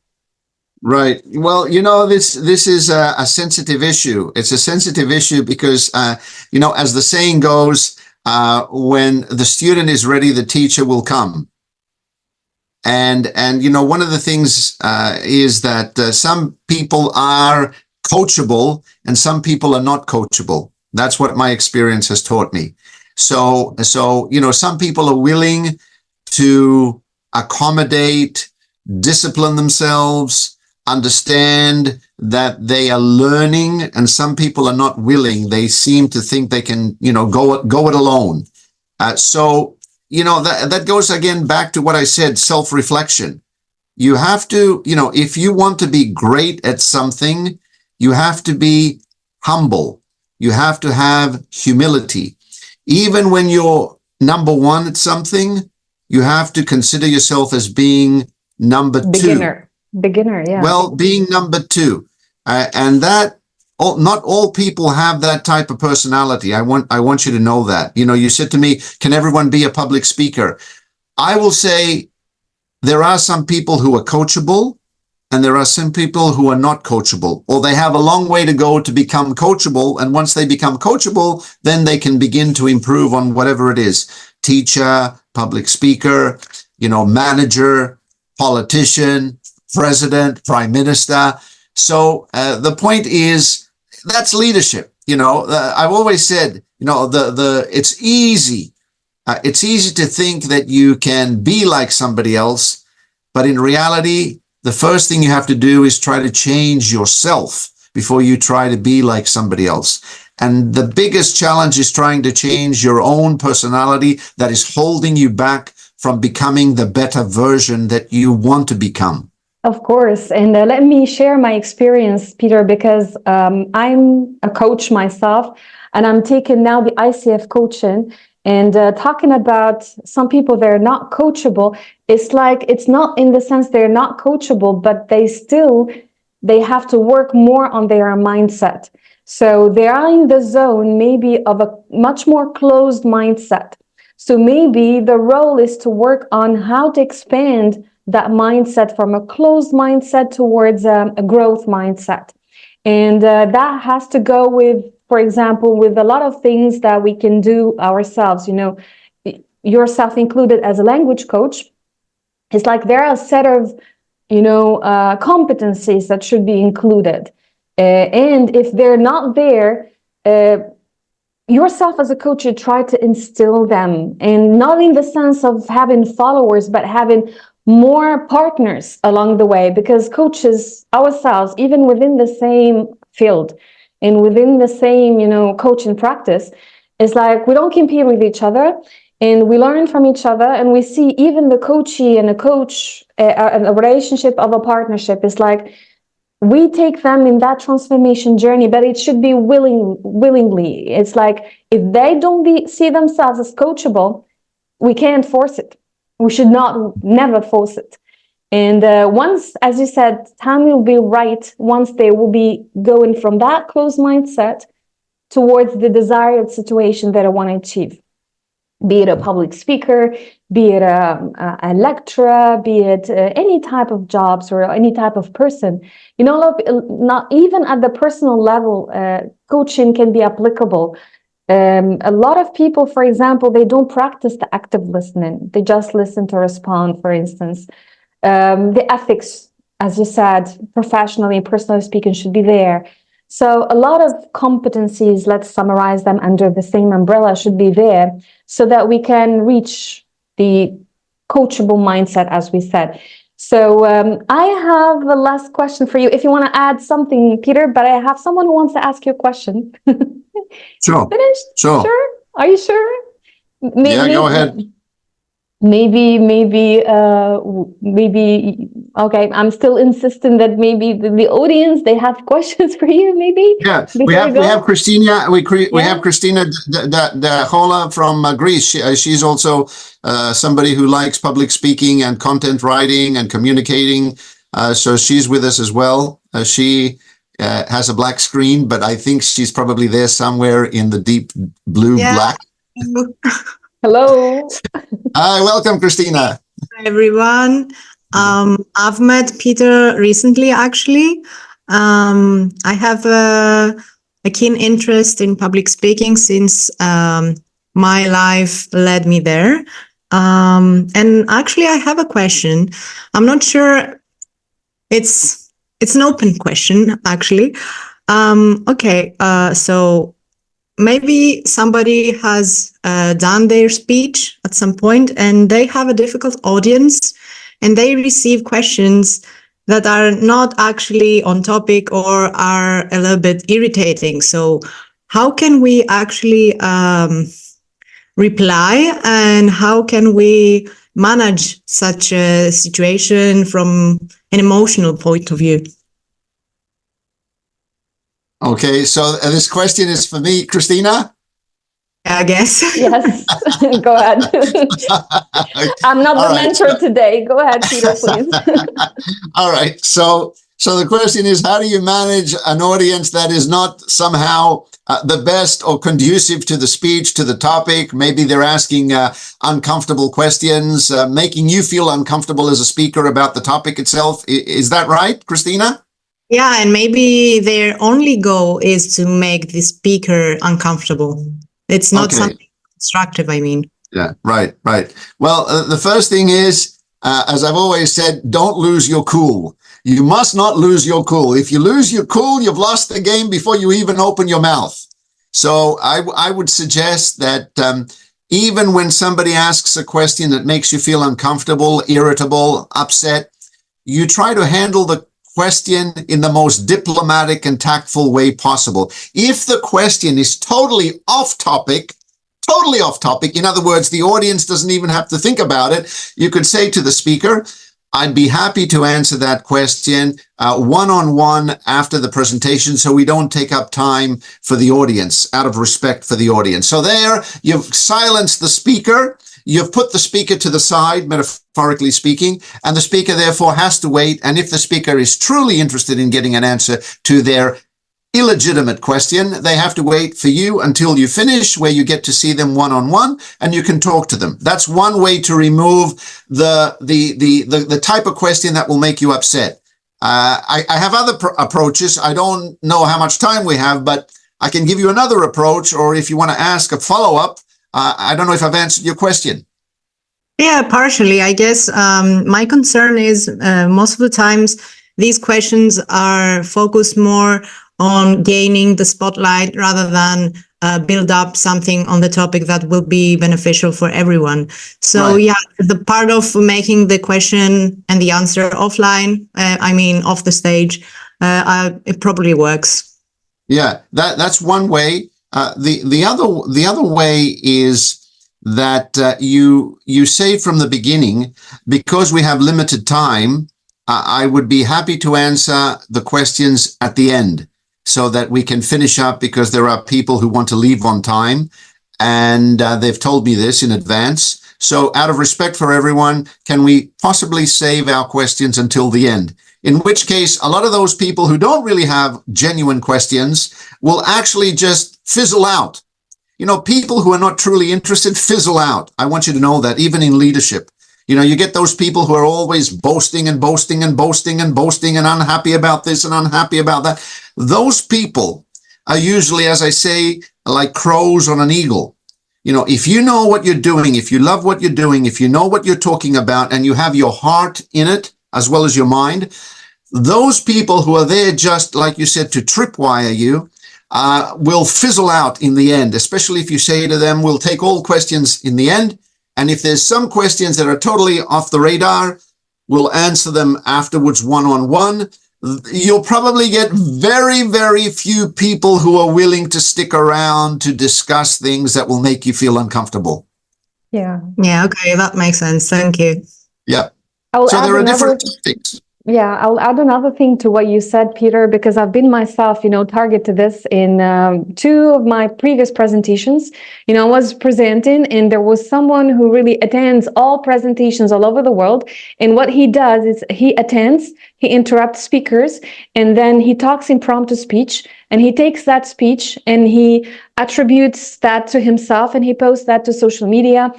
Right. Well, you know, this is a sensitive issue. It's a sensitive issue because, you know, as the saying goes, when the student is ready, the teacher will come. And you know, one of the things is that some people are coachable and some people are not coachable. That's what my experience has taught me. So you know, some people are willing to accommodate, discipline themselves, understand that they are learning, and some people are not willing. They seem to think they can, you know, go it alone. So, you know, that goes again back to what I said, self-reflection. You have to, you know, if you want to be great at something, you have to be humble. You have to have humility. Even when you're number one at something, you have to consider yourself as being number two. Beginner, yeah. Well, being number two. And that, not all people have that type of personality. I want you to know that. You know, you said to me, can everyone be a public speaker? I will say there are some people who are coachable and there are some people who are not coachable, or they have a long way to go to become coachable. And once they become coachable, then they can begin to improve on whatever it is. Teacher, public speaker, you know, manager, politician, president, prime minister. So the point is, that's leadership. You know, I've always said, you know, it's easy. It's easy to think that you can be like somebody else, but in reality, the first thing you have to do is try to change yourself before you try to be like somebody else. And the biggest challenge is trying to change your own personality that is holding you back from becoming the better version that you want to become. Of course. And let me share my experience, Peter, because I'm a coach myself, and I'm taking now the ICF coaching and talking about some people, they're not coachable. It's like, it's not in the sense they're not coachable, but they have to work more on their mindset. So they are in the zone maybe of a much more closed mindset. So maybe the role is to work on how to expand that mindset from a closed mindset towards a growth mindset. And that has to go with, for example, with a lot of things that we can do ourselves, you know, yourself included as a language coach. It's like there are a set of, you know, competencies that should be included. And if they're not there, yourself as a coach, you try to instill them, and not in the sense of having followers, but having more partners along the way, because coaches ourselves, even within the same field and within the same, you know, coaching practice, it's like we don't compete with each other. and we learn from each other, and we see even the coachee and a coach, a relationship of a partnership is like, we take them in that transformation journey, but it should be willingly. It's like, if they don't see themselves as coachable, we can't force it. We should never force it. And once, as you said, time will be right, once they will be going from that closed mindset towards the desired situation that I want to achieve. Be it a public speaker, be it a lecturer, be it any type of jobs or any type of person. You know, look, not even at the personal level, coaching can be applicable. A lot of people, for example, they don't practice the active listening. They just listen to respond, for instance. The ethics, as you said, professionally, personally speaking, should be there. So a lot of competencies, let's summarize them under the same umbrella, should be there so that we can reach the coachable mindset, as we said. So I have a last question for you. If you want to add something, Peter, but I have someone who wants to ask you a question. Sure. Finished? Sure. Are you sure? Yeah, go ahead. Maybe, okay, I'm still insisting that maybe the audience, they have questions for you, maybe? Yeah, we have Christina, we have Christina Dahola from Greece. She's also somebody who likes public speaking and content writing and communicating. So she's with us as well. She has a black screen, but I think she's probably there somewhere in the deep blue black. Hello. Hi, welcome, Christina. Hi, everyone. I've met Peter recently, actually. I have a keen interest in public speaking since my life led me there. And actually, I have a question. I'm not sure. It's an open question, actually. So maybe somebody has done their speech at some point and they have a difficult audience and they receive questions that are not actually on topic or are a little bit irritating. So how can we actually reply, and how can we manage such a situation from an emotional point of view? Okay, so this question is for me, Christina? I guess. Yes, go ahead. I'm not the mentor today. Go ahead, Peter, please. All right, so the question is, how do you manage an audience that is not somehow the best or conducive to the speech, to the topic? Maybe they're asking uncomfortable questions, making you feel uncomfortable as a speaker about the topic itself. Is that right, Christina? Yeah, and maybe their only goal is to make the speaker uncomfortable. It's not something constructive, I mean. Yeah, right. Well, the first thing is, as I've always said, don't lose your cool. You must not lose your cool. If you lose your cool, you've lost the game before you even open your mouth. So I would suggest that even when somebody asks a question that makes you feel uncomfortable, irritable, upset, you try to handle the question in the most diplomatic and tactful way possible. If the question is totally off topic, in other words, the audience doesn't even have to think about it, you could say to the speaker, I'd be happy to answer that question one-on-one after the presentation so we don't take up time for the audience, out of respect for the audience. So there, you've silenced the speaker. You've put the speaker to the side, metaphorically speaking, and the speaker therefore has to wait. And if the speaker is truly interested in getting an answer to their illegitimate question, they have to wait for you until you finish, where you get to see them one-on-one and you can talk to them. That's one way to remove the type of question that will make you upset. I have other approaches. I don't know how much time we have, but I can give you another approach, or if you want to ask a follow-up. I don't know if I've answered your question. Yeah, partially. I guess my concern is most of the times these questions are focused more on gaining the spotlight rather than build up something on the topic that will be beneficial for everyone. So yeah, the part of making the question and the answer offline, off the stage, it probably works. Yeah, that's one way. The other way is that you say from the beginning, because we have limited time, I would be happy to answer the questions at the end so that we can finish up, because there are people who want to leave on time, and they've told me this in advance. So out of respect for everyone, can we possibly save our questions until the end? In which case, a lot of those people who don't really have genuine questions will actually just fizzle out. You know, people who are not truly interested fizzle out. I want you to know that, even in leadership. You know, you get those people who are always boasting and boasting and boasting and boasting and unhappy about this and unhappy about that. Those people are usually, as I say, like crows on an eagle. You know, if you know what you're doing, if you love what you're doing, if you know what you're talking about, and you have your heart in it as well as your mind, those people who are there just, like you said, to tripwire you, will fizzle out in the end, especially if you say to them, we'll take all questions in the end. And if there's some questions that are totally off the radar, we'll answer them afterwards one-on-one. You'll probably get very, very few people who are willing to stick around to discuss things that will make you feel uncomfortable. Yeah. Yeah, okay, that makes sense. Thank you. Yeah. So there are different tactics. Yeah, I'll add another thing to what you said, Peter, because I've been myself, target to this in 2 of my previous presentations. I was presenting, and there was someone who really attends all presentations all over the world. And what he does is he attends, he interrupts speakers, and then he talks impromptu speech, and he takes that speech and he attributes that to himself, and he posts that to social media.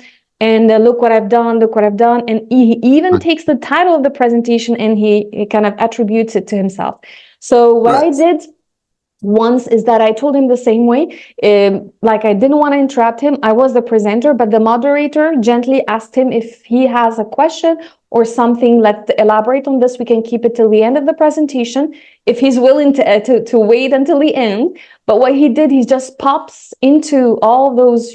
And look what I've done, look what I've done. And he even takes the title of the presentation and he kind of attributes it to himself. So what I did once is that I told him the same way, like I didn't want to interrupt him. I was the presenter, but the moderator gently asked him if he has a question or something, let's elaborate on this. We can keep it till the end of the presentation, if he's willing to wait until the end. But what he did, he just pops into all those,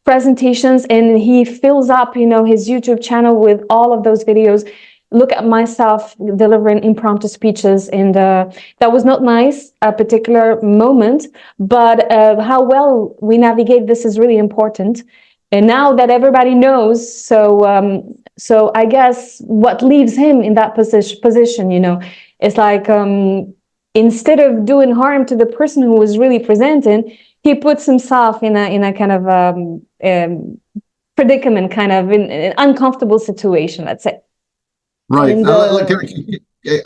presentations, and he fills up, his YouTube channel with all of those videos. Look at myself delivering impromptu speeches, and that was not nice, a particular moment, but how well we navigate this is really important. And now that everybody knows, so I guess what leaves him in that position, it's like, instead of doing harm to the person who was really presenting, he puts himself in a kind of predicament, kind of in an uncomfortable situation, let's say. Right.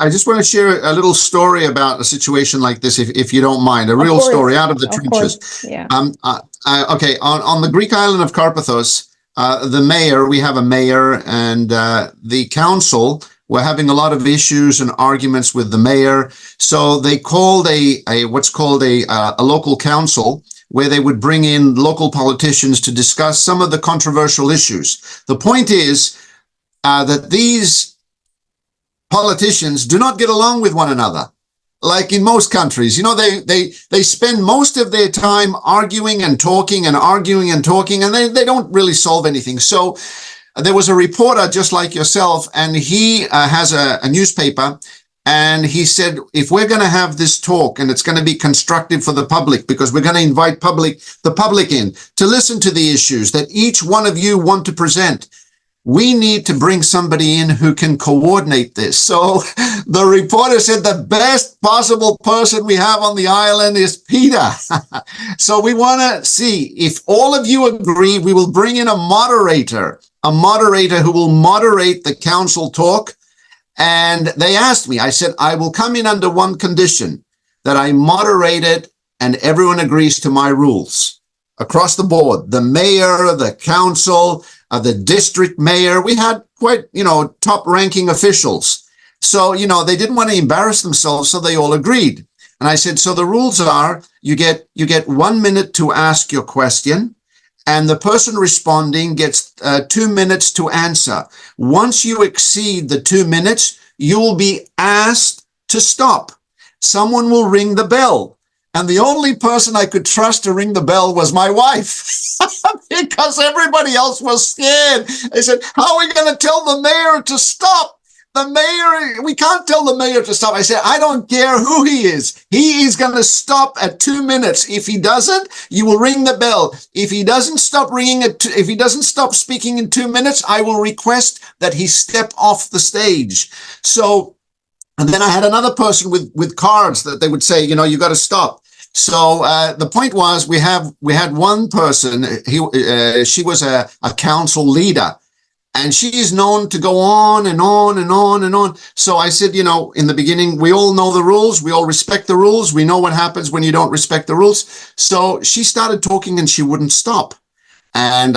I just want to share a little story about a situation like this, if you don't mind, a real story out of the trenches. Yeah. Okay. On the Greek island of Karpathos, the mayor, we have a mayor, and the council were having a lot of issues and arguments with the mayor. So they called what's called a local council, where they would bring in local politicians to discuss some of the controversial issues. The point is that these politicians do not get along with one another. Like in most countries, they spend most of their time arguing and talking and arguing and talking, and they don't really solve anything. So there was a reporter just like yourself, and he has a newspaper, and he said, if we're going to have this talk, and it's going to be constructive for the public, because we're going to invite the public in to listen to the issues that each one of you want to present, we need to bring somebody in who can coordinate this. So the reporter said the best possible person we have on the island is Peter. So we want to see if all of you agree, we will bring in a moderator who will moderate the council talk. And they asked me, I said, I will come in under one condition, that I moderate it and everyone agrees to my rules across the board. The mayor, the council, the district mayor, we had quite, top ranking officials. So, they didn't want to embarrass themselves. So they all agreed. And I said, so the rules are you get 1 minute to ask your question, and the person responding gets 2 minutes to answer. Once you exceed the 2 minutes, you will be asked to stop. Someone will ring the bell. And the only person I could trust to ring the bell was my wife, because everybody else was scared. They said, how are we going to tell the mayor to stop? the mayor, we can't tell the mayor to stop. I said, I don't care who he is. He is going to stop at 2 minutes. If he doesn't, you will ring the bell. If he doesn't stop if he doesn't stop speaking in 2 minutes, I will request that he step off the stage. So, and then I had another person with cards that they would say, you got to stop. So the point was, we had one person. She was a council leader. And she is known to go on and on and on and on. So I said, in the beginning, we all know the rules. We all respect the rules. We know what happens when you don't respect the rules. So she started talking and she wouldn't stop. And,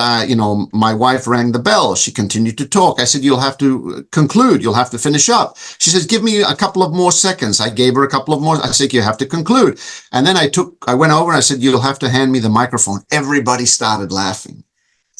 my wife rang the bell. She continued to talk. I said, you'll have to conclude. You'll have to finish up. She says, give me a couple of more seconds. I gave her a couple of more. I said, you have to conclude. And then I went over and I said, you'll have to hand me the microphone. Everybody started laughing.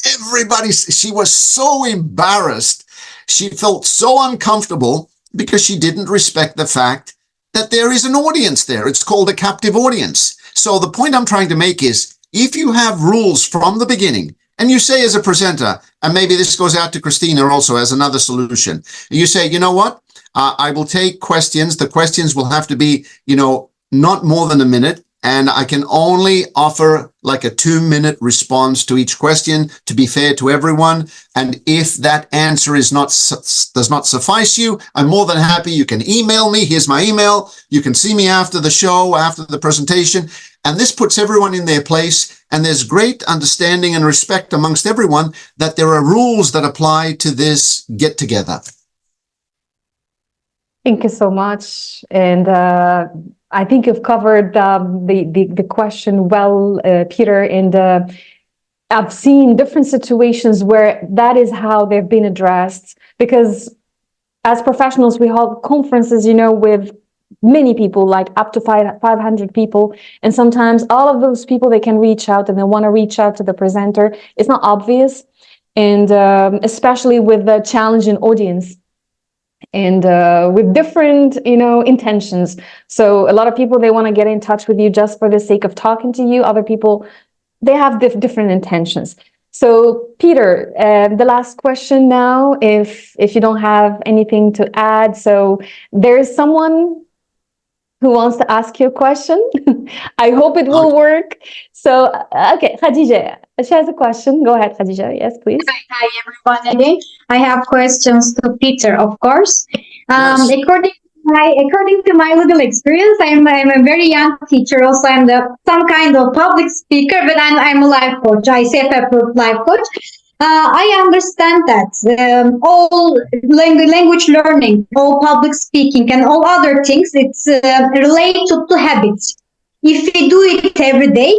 She was so embarrassed. She felt so uncomfortable because she didn't respect the fact that there is an audience there. It's called a captive audience. So the point I'm trying to make is, if you have rules from the beginning, and you say as a presenter, and maybe this goes out to Christina also as another solution, you say, you know what, I will take questions. The questions will have to be, not more than a minute. And I can only offer like a 2-minute response to each question to be fair to everyone. And if that answer does not suffice you, I'm more than happy. You can email me. Here's my email. You can see me after the show, after the presentation. And this puts everyone in their place. And there's great understanding and respect amongst everyone that there are rules that apply to this get together. Thank you so much. And I think you've covered the question well, Peter, and I've seen different situations where that is how they've been addressed, because as professionals, we hold conferences, with many people, like up to 500 people. And sometimes all of those people, they can reach out and they want to reach out to the presenter. It's not obvious. And especially with the challenging audience. And with different, intentions. So a lot of people, they want to get in touch with you just for the sake of talking to you. Other people, they have different intentions. So Peter, the last question now, if you don't have anything to add. So there's someone who wants to ask you a question. I hope it will work. So, okay, Khadija, she has a question. Go ahead, Khadija. Yes, please. Hi, everybody. I have questions to Peter, of course. Yes. According to my little experience, I'm a very young teacher. Also, I'm some kind of public speaker, but I'm a life coach. I self-approved life coach. I understand that all language learning, all public speaking, and all other things, it's related to habits. If we do it every day,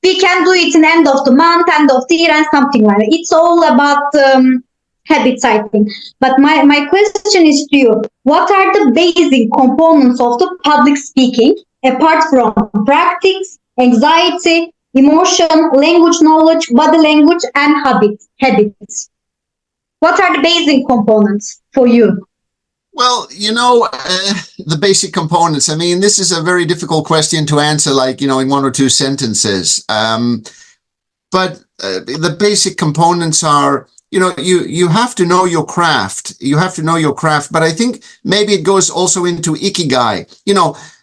we can do it in end of the month, end of the year, and something like that. It's all about habits, I think. But my question is to you, what are the basic components of the public speaking, apart from practice, anxiety, emotion, language knowledge, body language, and habits? What are the basic components for you? Well, the basic components, this is a very difficult question to answer, in 1 or 2 sentences. But the basic components are, you have to know your craft. You have to know your craft. But I think maybe it goes also into IKIGAI.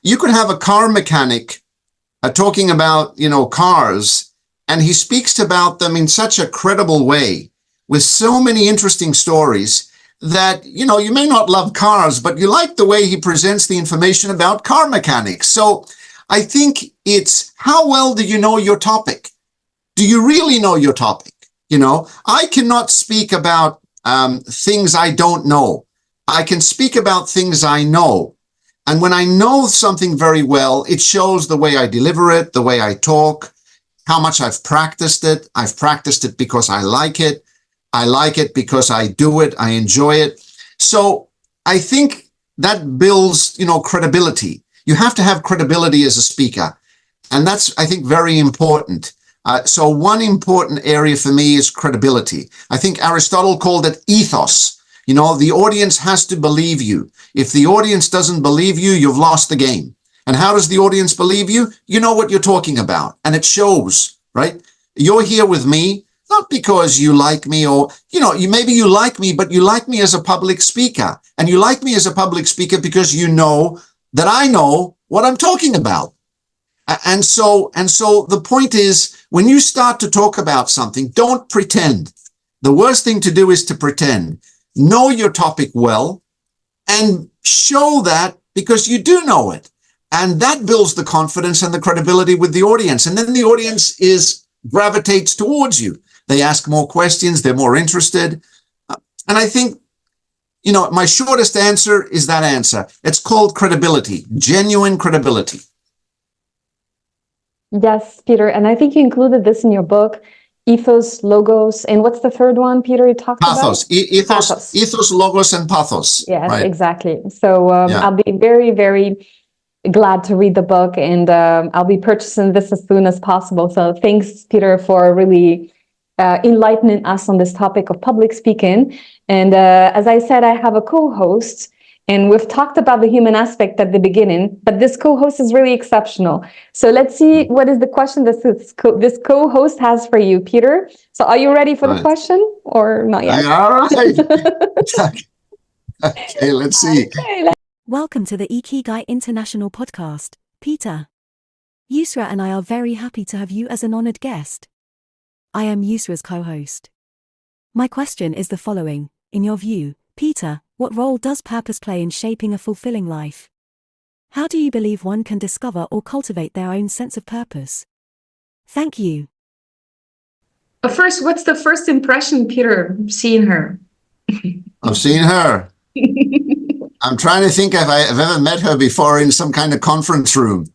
You could have a car mechanic talking about, cars, and he speaks about them in such a credible way with so many interesting stories that, you may not love cars, but you like the way he presents the information about car mechanics. So I think it's how well do you know your topic? Do you really know your topic? I cannot speak about things I don't know. I can speak about things I know. And when I know something very well, it shows the way I deliver it, the way I talk, how much I've practiced it. I've practiced it because I like it. I like it because I do it. I enjoy it. So I think that builds, credibility. You have to have credibility as a speaker. And that's, I think, very important. So one important area for me is credibility. I think Aristotle called it ethos. The audience has to believe you. If the audience doesn't believe you, you've lost the game. And how does the audience believe you? You know what you're talking about. And it shows, right? You're here with me. not because you like me or, maybe you like me, but you like me as a public speaker. And you like me as a public speaker because you know that I know what I'm talking about. And so the point is, when you start to talk about something, don't pretend. The worst thing to do is to pretend. Know your topic well and show that because you do know it. And that builds the confidence and the credibility with the audience. And then the audience gravitates towards you. They ask more questions. They're more interested. And I think, my shortest answer is that answer. It's called credibility, genuine credibility. Yes, Peter. And I think you included this in your book, ethos, logos, and what's the third one, Peter, you talked pathos. about? Ethos, logos, and pathos. Yes, right. Exactly. So I'll be very, very glad to read the book, and I'll be purchasing this as soon as possible. So thanks, Peter, for really enlightening us on this topic of public speaking. And as I said, I have a co-host, and we've talked about the human aspect at the beginning, but this co-host is really exceptional. So let's see what is the question that this co-host has for you, Peter. So are you ready for the question or not yet? All right. Okay, let's see. Welcome to the IKIGAI International Podcast, Peter. Yousra and I are very happy to have you as an honored guest. I am Yousra's co-host. My question is the following. In your view, Peter, what role does purpose play in shaping a fulfilling life? How do you believe one can discover or cultivate their own sense of purpose? Thank you. But first, what's the first impression, Peter, seeing her? I've seen her. I'm trying to think if I've ever met her before in some kind of conference room.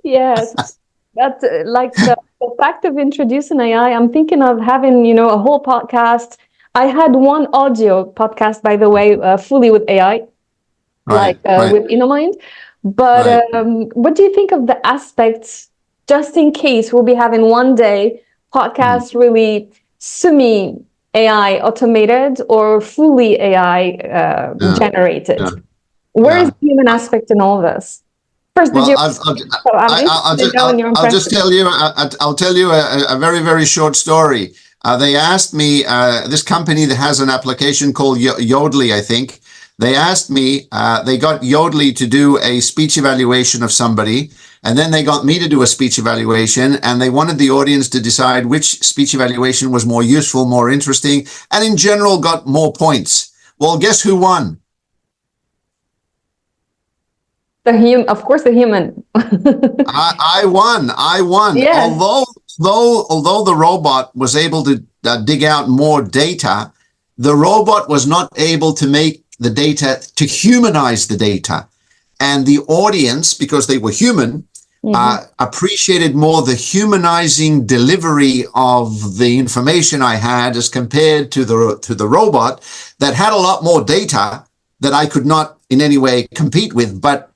Yes, that's like the fact of introducing AI. I'm thinking of having, a whole podcast. I had one audio podcast, by the way, fully with AI, right. with InnoMind. But what do you think of the aspects, just in case we'll be having one day podcasts really semi-AI automated or fully AI generated? Where is the human aspect in all this? First, I'll just tell you. I'll tell you a very, very short story. They asked me, this company that has an application called Yodlee, I think. They asked me, they got Yodlee to do a speech evaluation of somebody, and then they got me to do a speech evaluation, and they wanted the audience to decide which speech evaluation was more useful, more interesting, and in general got more points. Well, guess who won? Of course, the human. I won. Yes. Although the robot was able to dig out more data, the robot was not able to make the data, to humanize the data. And the audience, because they were human, appreciated more the humanizing delivery of the information I had as compared to the robot that had a lot more data that I could not in any way compete with. But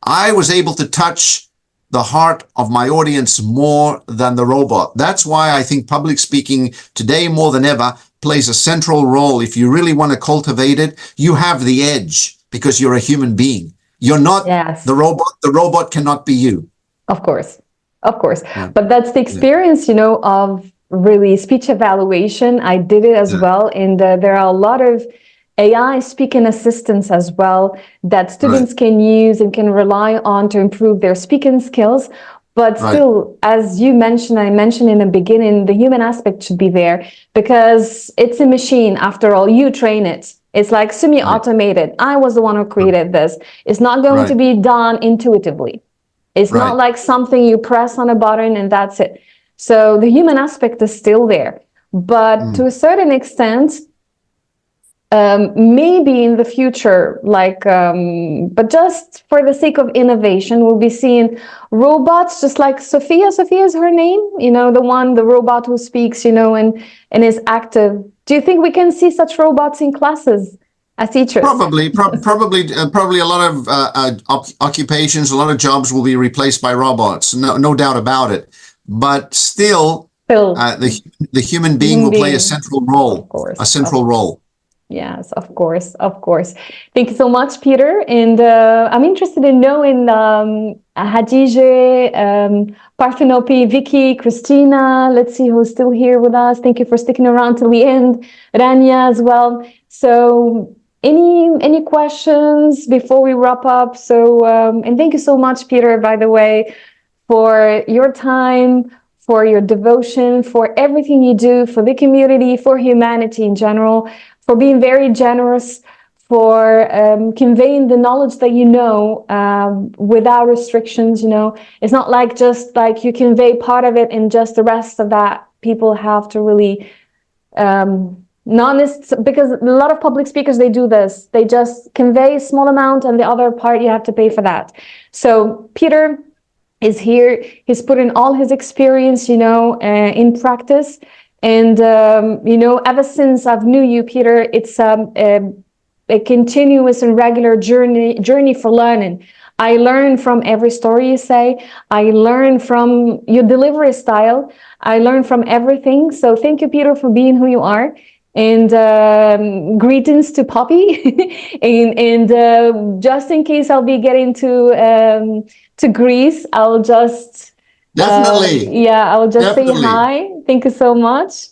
I was able to touch the heart of my audience more than the robot. That's why I think public speaking today more than ever plays a central role. If you really want to cultivate it, you have the edge because you're a human being. You're not the robot. The robot cannot be you. Of course. Yeah. But that's the experience, of really speech evaluation. I did it as well. And there are a lot of AI speaking assistants as well that students can use and can rely on to improve their speaking skills. But still, as you mentioned, I mentioned in the beginning, the human aspect should be there because it's a machine. After all, you train it. It's like semi-automated. I was the one who created this. It's not going to be done intuitively. It's not like something you press on a button and that's it. So the human aspect is still there. But to a certain extent, maybe in the future, but just for the sake of innovation, we'll be seeing robots just like Sophia. Sophia is her name, the robot who speaks, and is active. Do you think we can see such robots in classes as teachers? Probably a lot of occupations, a lot of jobs will be replaced by robots. No doubt about it. But still the human being will play a central role. Yes, of course, of course. Thank you so much, Peter. And I'm interested in knowing Hatice, Parthenope, Vicky, Christina. Let's see who's still here with us. Thank you for sticking around till the end. Rania as well. So any questions before we wrap up? So and thank you so much, Peter, by the way, for your time, for your devotion, for everything you do for the community, for humanity in general, for being very generous, for conveying the knowledge that you know without restrictions. You know, it's not like just like you convey part of it and just the rest of that people have to really because a lot of public speakers, they do this. They just convey a small amount and the other part you have to pay for that. So Peter is here. He's put in all his experience, you know, in practice. And, you know, ever since I've knew you, Peter, it's a continuous and regular journey for learning. I learn from every story you say. I learn from your delivery style. I learn from everything. So thank you, Peter, for being who you are. And greetings to Poppy. and just in case I'll be getting to Greece, I'll just... Definitely. I'll just Definitely. say hi. Thank you so much.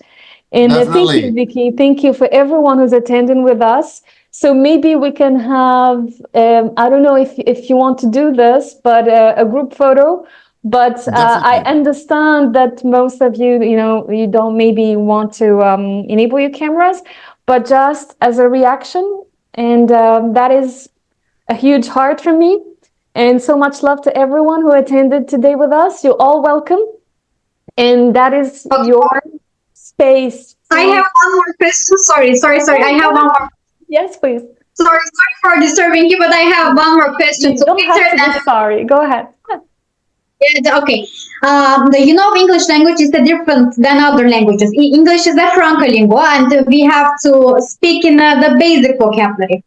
And thank you, Vicky. Thank you for everyone who's attending with us. So maybe we can have, I don't know if you want to do this, but a group photo. But I understand that most of you, you know, you don't maybe want to enable your cameras, but just as a reaction. And that is a huge heart from me. And so much love to everyone who attended today with us. You're all welcome. And that is your space. I have one more question. Sorry. I have one more. Yes, please. Sorry for disturbing you, but I have one more question. You don't have to be sorry. Go ahead. Yeah, okay. You know, English language is different than other languages. English is a franca lingua, and we have to speak in the basic vocabulary.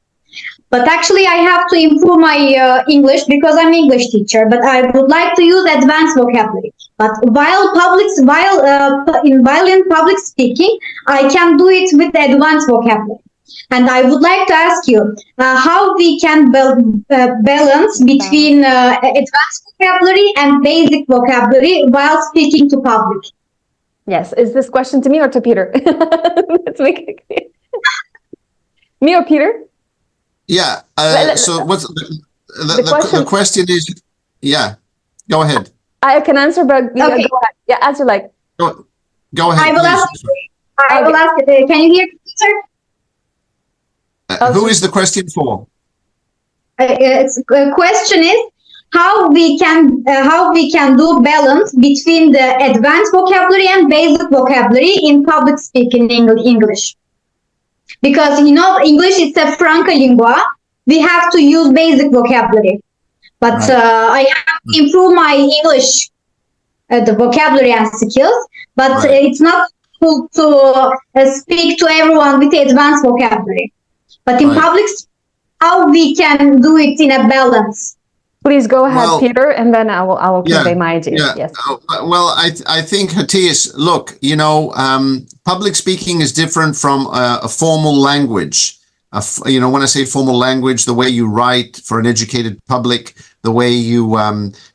But actually, I have to improve my English because I'm English teacher. But I would like to use advanced vocabulary. But while in public speaking, I can do it with advanced vocabulary. And I would like to ask you how we can balance between advanced vocabulary and basic vocabulary while speaking to public. Yes. Is this question to me or to Peter? Let's make it clear. Me or Peter? Yeah. So what's the question is? Yeah. Go ahead. I can answer, but okay. Go ahead. Yeah, as you like. Go ahead. I will ask. Can you hear me, sir? Who is the question for? Question is how we can do balance between the advanced vocabulary and basic vocabulary in public speaking English. Because, you know, English is a franca lingua. We have to use basic vocabulary. But right. I have to improve my English, the vocabulary and skills. But right. It's not cool to speak to everyone with advanced vocabulary. But in right. public, how we can do it in a balance? Please go ahead, Peter, and then I will convey my ideas. Yeah. Yes. Well, I think, Hatice, look, you know, public speaking is different from a formal language. You know, when I say formal language, the way you write for an educated public, the way you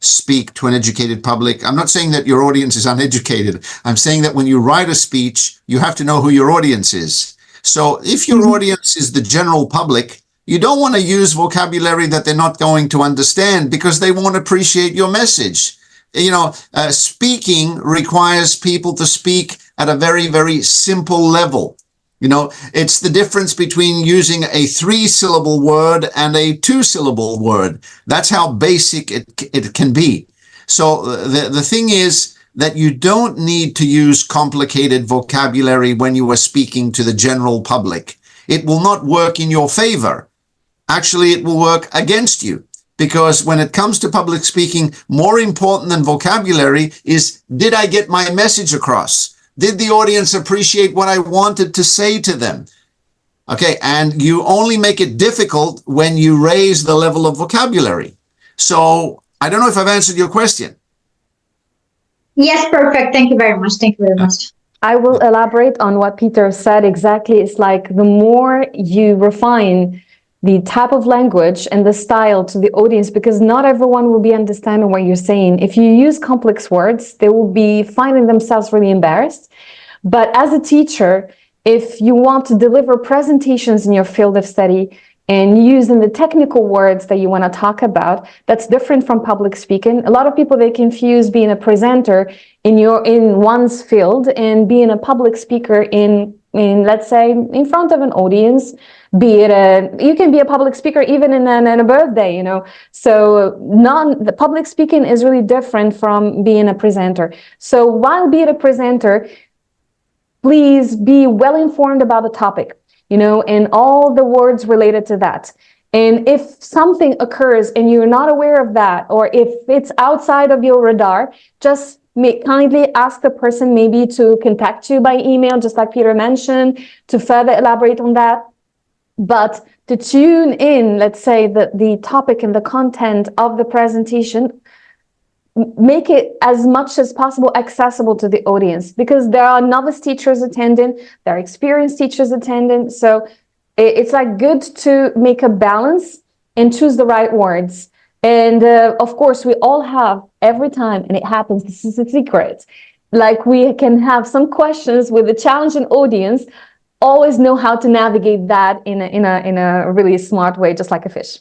speak to an educated public. I'm not saying that your audience is uneducated. I'm saying that when you write a speech, you have to know who your audience is. So if your audience is the general public, you don't want to use vocabulary that they're not going to understand because they won't appreciate your message. You know, speaking requires people to speak at a very, very simple level. You know, it's the difference between using a 3-syllable word and a 2-syllable word. That's how basic it can be. So the thing is that you don't need to use complicated vocabulary when you are speaking to the general public. It will not work in your favor. Actually, it will work against you, because when it comes to public speaking, more important than vocabulary is, did I get my message across? Did the audience appreciate what I wanted to say to them? Okay, and you only make it difficult when you raise the level of vocabulary. So I don't know if I've answered your question. Yes, perfect. Thank you very much. Thank you very much. I will elaborate on what Peter said exactly. It's like the more you refine the type of language and the style to the audience, because not everyone will be understanding what you're saying. If you use complex words, they will be finding themselves really embarrassed. But as a teacher, if you want to deliver presentations in your field of study and using the technical words that you want to talk about, that's different from public speaking. A lot of people, they confuse being a presenter in one's field and being a public speaker in let's say in front of an audience. Be it you can be a public speaker even in a birthday, you know. So the public speaking is really different from being a presenter. So while being a presenter, please be well informed about the topic, you know, and all the words related to that. And if something occurs and you're not aware of that, or if it's outside of your radar, just kindly ask the person maybe to contact you by email, just like Peter mentioned, to further elaborate on that. But to tune in, let's say, the topic and the content of the presentation, make it as much as possible accessible to the audience, because there are novice teachers attending, there are experienced teachers attending. So it's like good to make a balance and choose the right words. And of course, we all have every time, and it happens, this is a secret, like we can have some questions with a challenging audience. Always know how to navigate that in a really smart way, just like a fish.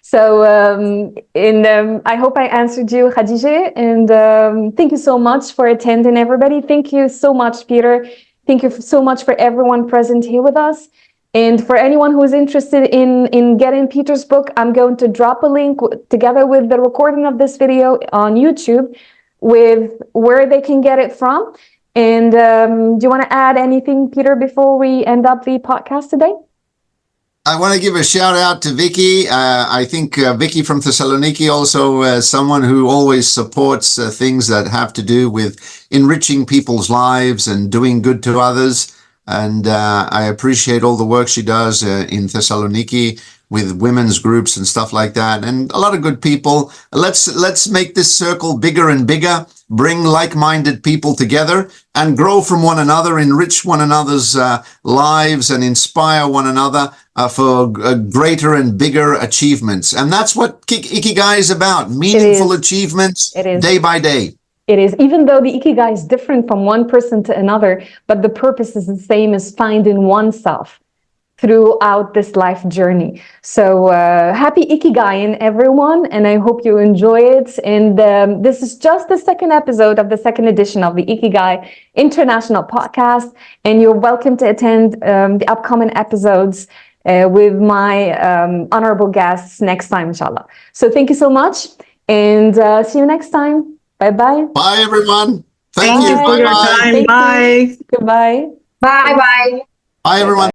So I hope I answered you, Khadija, and thank you so much for attending, everybody. Thank you so much, Peter. Thank you so much for everyone present here with us. And for anyone who is interested in getting Peter's book, I'm going to drop a link together with the recording of this video on YouTube with where they can get it from. And do you want to add anything, Peter, before we end up the podcast today? I want to give a shout out to Vicky. I think Vicky from Thessaloniki, also someone who always supports things that have to do with enriching people's lives and doing good to others. And I appreciate all the work she does in Thessaloniki with women's groups and stuff like that, and a lot of good people. Let's make this circle bigger and bigger, bring like-minded people together and grow from one another, enrich one another's lives and inspire one another for greater and bigger achievements. And that's what IKIGAI is about, meaningful achievements day by day. It is, even though the Ikigai is different from one person to another, but the purpose is the same as finding oneself throughout this life journey. So happy Ikigai, everyone, and I hope you enjoy it. And this is just the second episode of the second edition of the IKIGAI International Podcast, and you're welcome to attend the upcoming episodes with my honorable guests next time, inshallah. So thank you so much, and see you next time. Bye-bye. Bye, everyone. Thank you for your time. Bye. Goodbye. Bye bye. Bye, everyone.